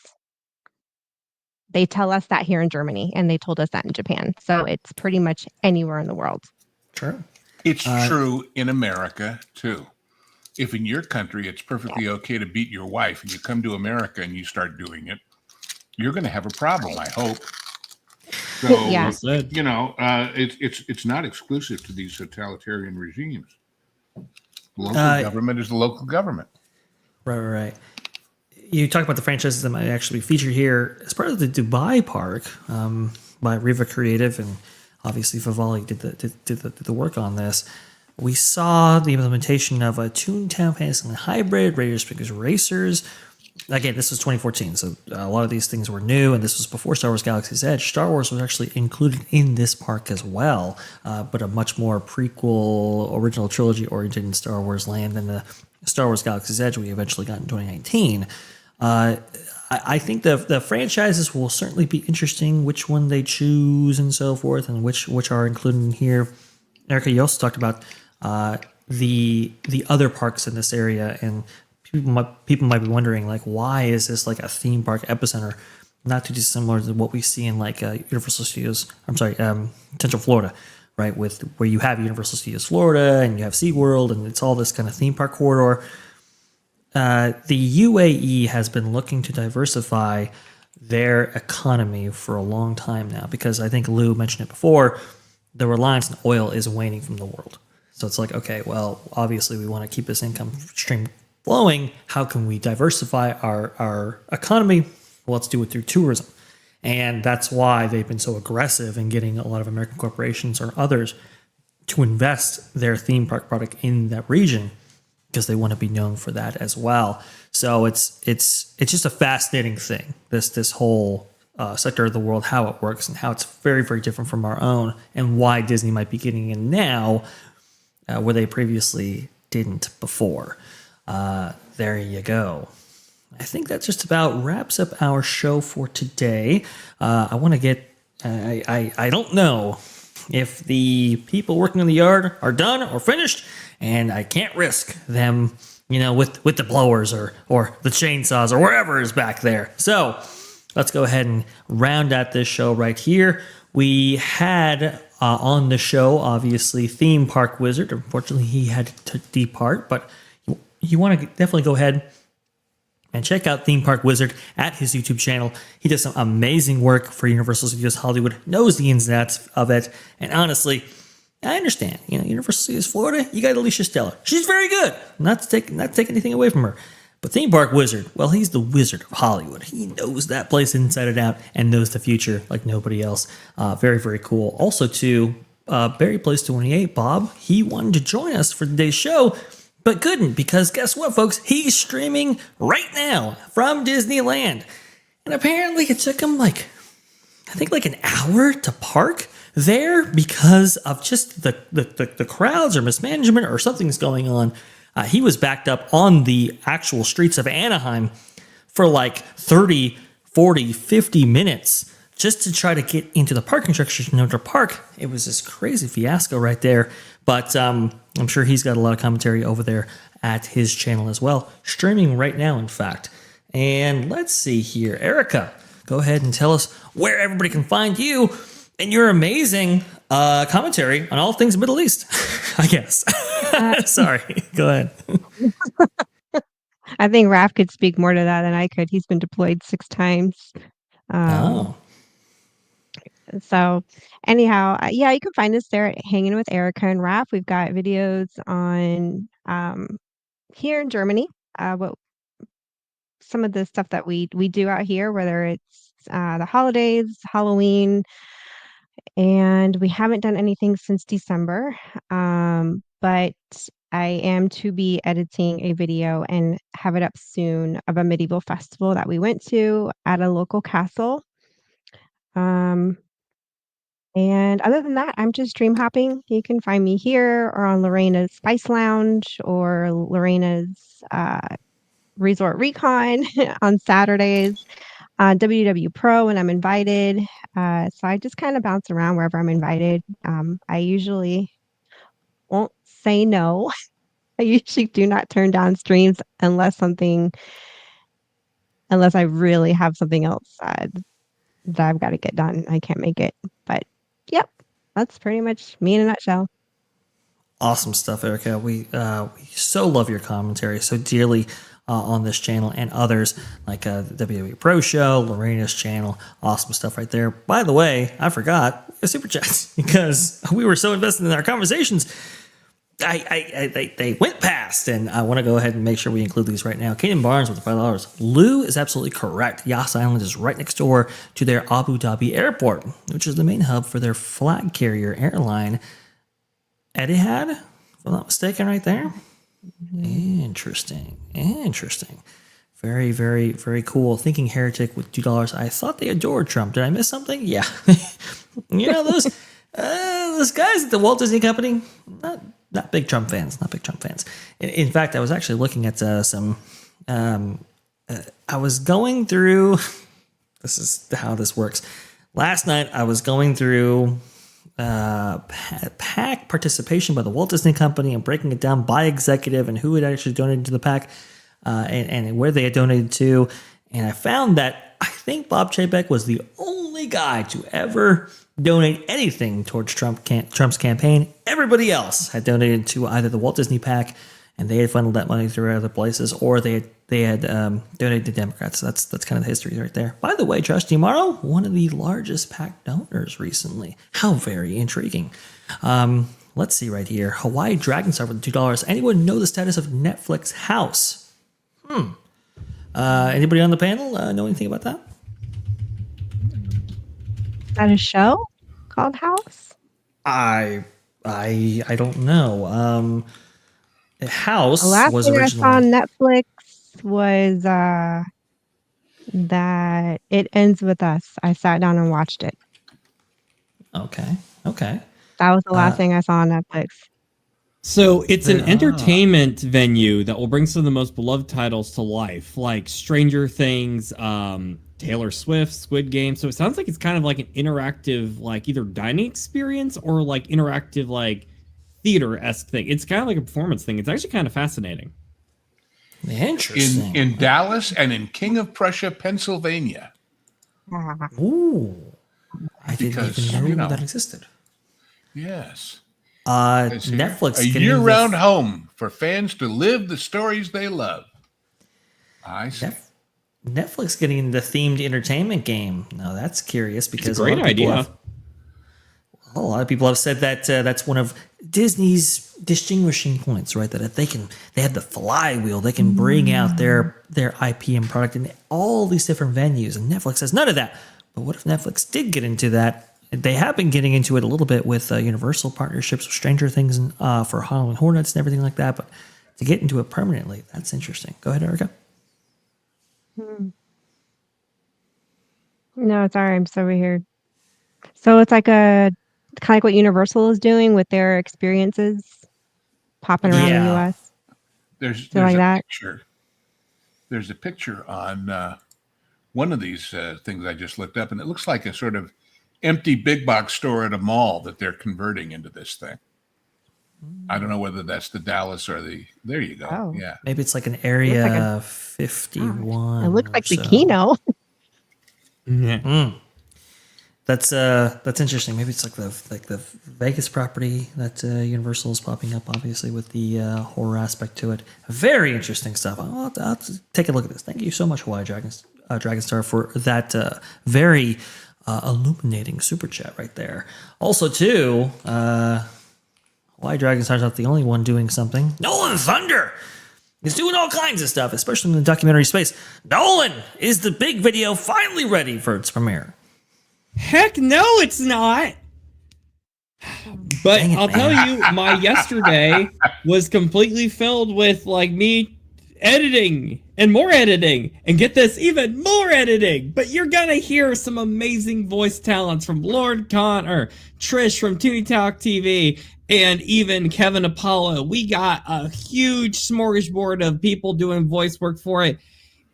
They tell us that here in Germany, and they told us that in Japan. So it's pretty much anywhere in the world. True. It's true in America, too. If in your country it's perfectly okay to beat your wife and you come to America and you start doing it, you're going to have a problem, I hope. So Yeah. Said. it's not exclusive to these totalitarian regimes. Local government is the local government. Right. You talk about the franchises that might actually be featured here as part of the Dubai park by Riva Creative, and obviously Favali did the work on this. We saw the implementation of a Toontown Fantasyland hybrid, Raiders Pickers Racers. Again, this was 2014, so a lot of these things were new, and this was before Star Wars Galaxy's Edge. Star Wars was actually included in this park as well, but a much more prequel, original trilogy-oriented in Star Wars land than the Star Wars Galaxy's Edge we eventually got in 2019. I think the franchises will certainly be interesting, which one they choose and so forth, and which are included in here. Erika, you also talked about the other parks in this area, and people might be wondering, like, why is this like a theme park epicenter, not too dissimilar to what we see in like Universal Studios. Central Florida, right? With where you have Universal Studios Florida and you have SeaWorld, and it's all this kind of theme park corridor. The UAE has been looking to diversify their economy for a long time now, because I think Lou mentioned it before, the reliance on oil is waning from the world. So it's like, okay, well, obviously we want to keep this income stream flowing. How can we diversify our economy? Well, let's do it through tourism. And that's why they've been so aggressive in getting a lot of American corporations or others to invest their theme park product in that region, because they want to be known for that as well. So it's just a fascinating thing, this whole sector of the world, how it works and how it's very, very different from our own, and why Disney might be getting in now where they previously didn't before. There you go. I think that just about wraps up our show for today. I want to get, I don't know if the people working in the yard are done or finished, and I can't risk them, with the blowers or the chainsaws or wherever is back there. So let's go ahead and round out this show right here. We had on the show, obviously, Theme Park Wizard. Unfortunately, he had to depart, but you want to definitely go ahead and check out Theme Park Wizard at his YouTube channel. He does some amazing work for Universal Studios Hollywood, knows the ins and outs of it, and honestly, I understand. Universal Studios Florida, you got Alicia Stella. She's very good. Not to take anything away from her. But Theme Park Wizard, well, he's the wizard of Hollywood. He knows that place inside and out and knows the future like nobody else. Very, very cool. Also, too, Barry Place 28, Bob, he wanted to join us for today's show, but couldn't, because guess what, folks? He's streaming right now from Disneyland. And apparently it took him I think an hour to park there because of just the crowds or mismanagement or something's going on. He was backed up on the actual streets of Anaheim for 30, 40, 50 minutes just to try to get into the parking structure to Notre Park. It was this crazy fiasco right there. But I'm sure he's got a lot of commentary over there at his channel as well, streaming right now, in fact. And let's see here. Erika, go ahead and tell us where everybody can find you and your amazing commentary on all things Middle East, I guess. Sorry, go ahead. I think Raph could speak more to that than I could. He's been deployed 6 times. So anyhow, yeah, you can find us there at Hanging with Erika and Raph. We've got videos on here in Germany, what some of the stuff that we do out here, whether it's the holidays, Halloween, and we haven't done anything since December. But I am to be editing a video and have it up soon of a medieval festival that we went to at a local castle. And other than that, I'm just dream hopping. You can find me here or on Lorena's Spice Lounge or Lorena's Resort Recon on Saturdays, WW Pro when I'm invited. So I just kind of bounce around wherever I'm invited. I usually won't say no. I usually do not turn down streams unless I really have something else that I've got to get done. I can't make it. But yep, that's pretty much me in a nutshell. Awesome stuff, Erika. We so love your commentary so dearly. on this channel and others like the WWE Pro Show, Lorena's channel. Awesome stuff right there. By the way, I forgot super chats because we were so invested in our conversations. They went past, and I want to go ahead and make sure we include these right now. Kaden Barnes with the $5. Lou is absolutely correct. Yas Island is right next door to their Abu Dhabi airport, which is the main hub for their flag carrier airline, Etihad, if I'm not mistaken, right there. Interesting. Very, very, very cool. Thinking Heretic with $2. I thought they adored Trump. Did I miss something? Yeah. Those guys at the Walt Disney Company, not big Trump fans. In fact, I was actually looking at some. I was going through. This is how this works. Last night, I was going through PAC participation by the Walt Disney Company and breaking it down by executive and who had actually donated to the PAC and where they had donated to. And I found that I think Bob Chapek was the only guy to ever donate anything towards Trump's campaign. Everybody else had donated to either the Walt Disney PAC, and they had funneled that money through other places, or they had donated to Democrats. So that's kind of the history right there. By the way, Josh DiMauro, one of the largest PAC donors recently. How very intriguing. Let's see right here. Hawaii Dragonstar with $2. Anyone know the status of Netflix House? Anybody on the panel know anything about that? Is that a show called House? I don't know. House The last was thing originally. I saw on Netflix was that It Ends With Us. I sat down and watched it. Okay. That was the last thing I saw on Netflix. So it's an entertainment venue that will bring some of the most beloved titles to life, like Stranger Things, Taylor Swift, Squid Game. So it sounds like it's kind of like an interactive, like either dining experience or like interactive, like theater-esque thing. It's kind of like a performance thing. It's actually kind of fascinating. Interesting. In Dallas and in King of Prussia, Pennsylvania. Ooh. I didn't even know that existed. Yes. Netflix. A year-round home for fans to live the stories they love. I see. Netflix getting in the themed entertainment game. Now that's curious because it's a great idea. A lot of people have said that that's one of Disney's distinguishing points, right? That if they have the flywheel, they can bring out their IP and product in all these different venues. And Netflix has none of that. But what if Netflix did get into that? They have been getting into it a little bit with Universal partnerships with Stranger Things and for Halloween Hornets and everything like that. But to get into it permanently, that's interesting. Go ahead, Erika. No, sorry, I'm so weird. So it's like kind of like what Universal is doing with their experiences popping around the U.S. There's like a picture. There's a picture on one of these things I just looked up, and it looks like a sort of empty big box store at a mall that they're converting into this thing. I don't know whether that's the Dallas or there you go. Oh. Yeah. Maybe it's like an Area 51. It looks like or the so. Kino. That's interesting. Maybe it's like the Vegas property that Universal is popping up, obviously with the horror aspect to it. Very interesting stuff. I'll have to take a look at this. Thank you so much, Hawaii Dragonstar, for that very illuminating super chat right there. Also, too, Hawaii Dragonstar's not the only one doing something. Nolan Thunder is doing all kinds of stuff, especially in the documentary space. Nolan, is the big video finally ready for its premiere? Heck no, it's not. But I'll tell you, my yesterday was completely filled with like me editing and more editing, and get this, even more editing. But you're gonna hear some amazing voice talents from Lord Connor, Trish from Toonie Talk TV, and even Kevin Apollo. We got a huge smorgasbord of people doing voice work for it.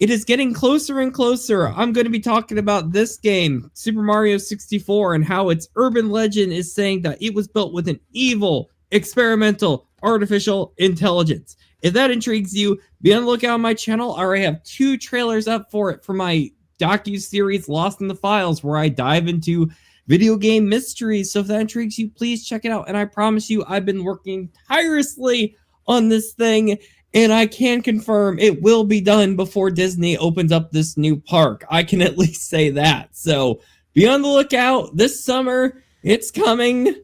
It is getting closer and closer. I'm going to be talking about this game, Super Mario 64, and how its urban legend is saying that it was built with an evil, experimental, artificial intelligence. If that intrigues you, be on the lookout on my channel. I already have 2 trailers up for it for my docu-series Lost in the Files, where I dive into video game mysteries. So if that intrigues you, please check it out. And I promise you, I've been working tirelessly on this thing, And I can confirm it will be done before Disney opens up this new park. I can at least say that. So be on the lookout this summer. It's coming.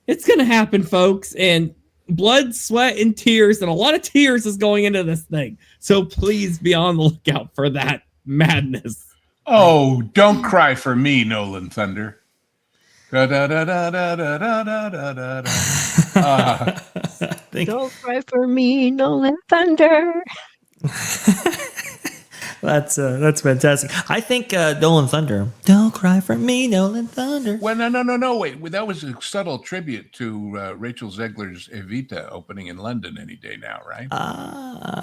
It's going to happen, folks. And blood, sweat, and tears, and a lot of tears is going into this thing. So please be on the lookout for that madness. Oh, don't cry for me, Nolan Thunder. Don't cry for me, Nolan Thunder. That's fantastic. I think Nolan Thunder. Don't cry for me, Nolan Thunder. Well, no. Wait, that was a subtle tribute to Rachel Zegler's Evita opening in London any day now, right?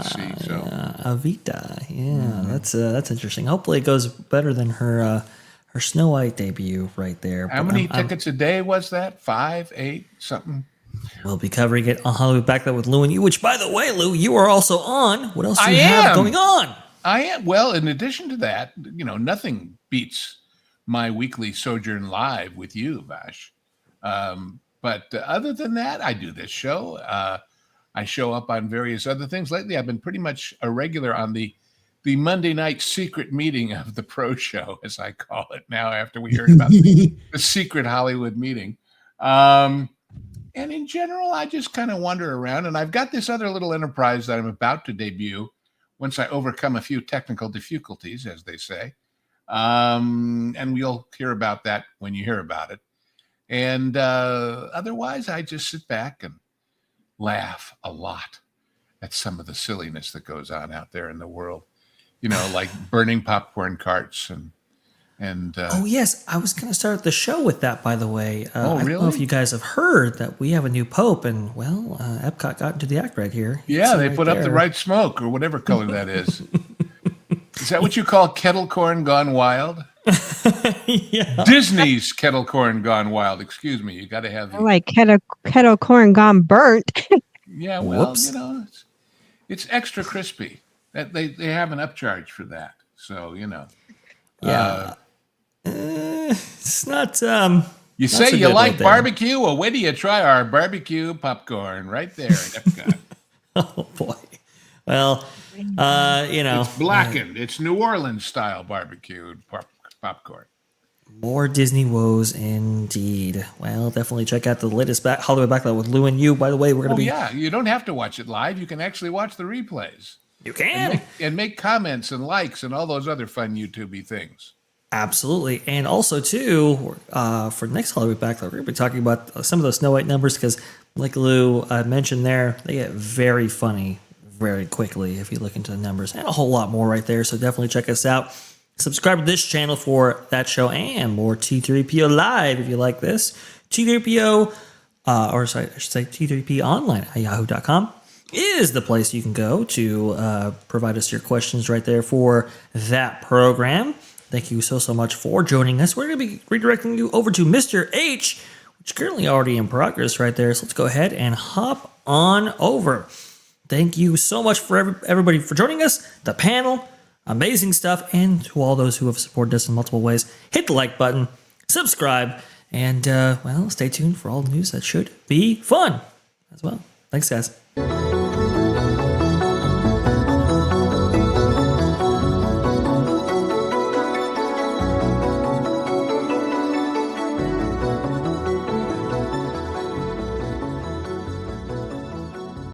See, so Evita. Yeah, that's interesting. Hopefully, it goes better than her Snow White debut right there. How many tickets a day was that? 5, 8, something? We'll be covering it on Hollywood Backlot with Lou and you. Which, by the way, Lou, you are also on. What else do you have going on? I am. Well, in addition to that, nothing beats my weekly Sojourn Live with you, Vash. But other than that, I do this show. I show up on various other things. Lately, I've been pretty much a regular on the Monday night secret meeting of the Pro Show, as I call it now, after we heard about the secret Hollywood meeting. And in general, I just kind of wander around. And I've got this other little enterprise that I'm about to debut once I overcome a few technical difficulties, as they say. And we'll hear about that when you hear about it. And otherwise, I just sit back and laugh a lot at some of the silliness that goes on out there in the world. Like burning popcorn carts and oh yes, I was going to start the show with that. By the way, really? I don't know if you guys have heard that we have a new pope, and well, Epcot got into the act right here. Yeah, they put up the right smoke or whatever color that is. Is that what you call kettle corn gone wild? Yeah, Disney's kettle corn gone wild. Excuse me, you got to have like kettle corn gone burnt. Yeah, well, Whoops. It's extra crispy. That they have an upcharge for that. So yeah. It's not. You not say so you good like right there. barbecue? Well, wait till you try our barbecue popcorn right there at Epcot. Oh boy. Well, It's blackened. It's New Orleans style barbecued popcorn. more Disney woes indeed. Well, definitely check out the latest Hollywood Backlot with Lou and you. By the way, we're going to be. Yeah, you don't have to watch it live. You can actually watch the replays. You can. And make comments and likes and all those other fun YouTube-y things. Absolutely. And also, too, for next Hollywood Backlot, we're going to be talking about some of those Snow White numbers because, like Lou mentioned there, they get very funny very quickly if you look into the numbers and a whole lot more right there. So definitely check us out. Subscribe to this channel for that show and more T3PO Live if you like this. T3PO, I should say T3P Online at yahoo.com is the place you can go to provide us your questions right there for that program. Thank you so much for joining us. We're going to be redirecting you over to Mr. H, which is currently already in progress right there. So let's go ahead and hop on over. Thank you so much for everybody for joining us, the panel, amazing stuff, and to all those who have supported us in multiple ways. Hit the like button, subscribe, and, stay tuned for all the news that should be fun as well. Thanks, guys.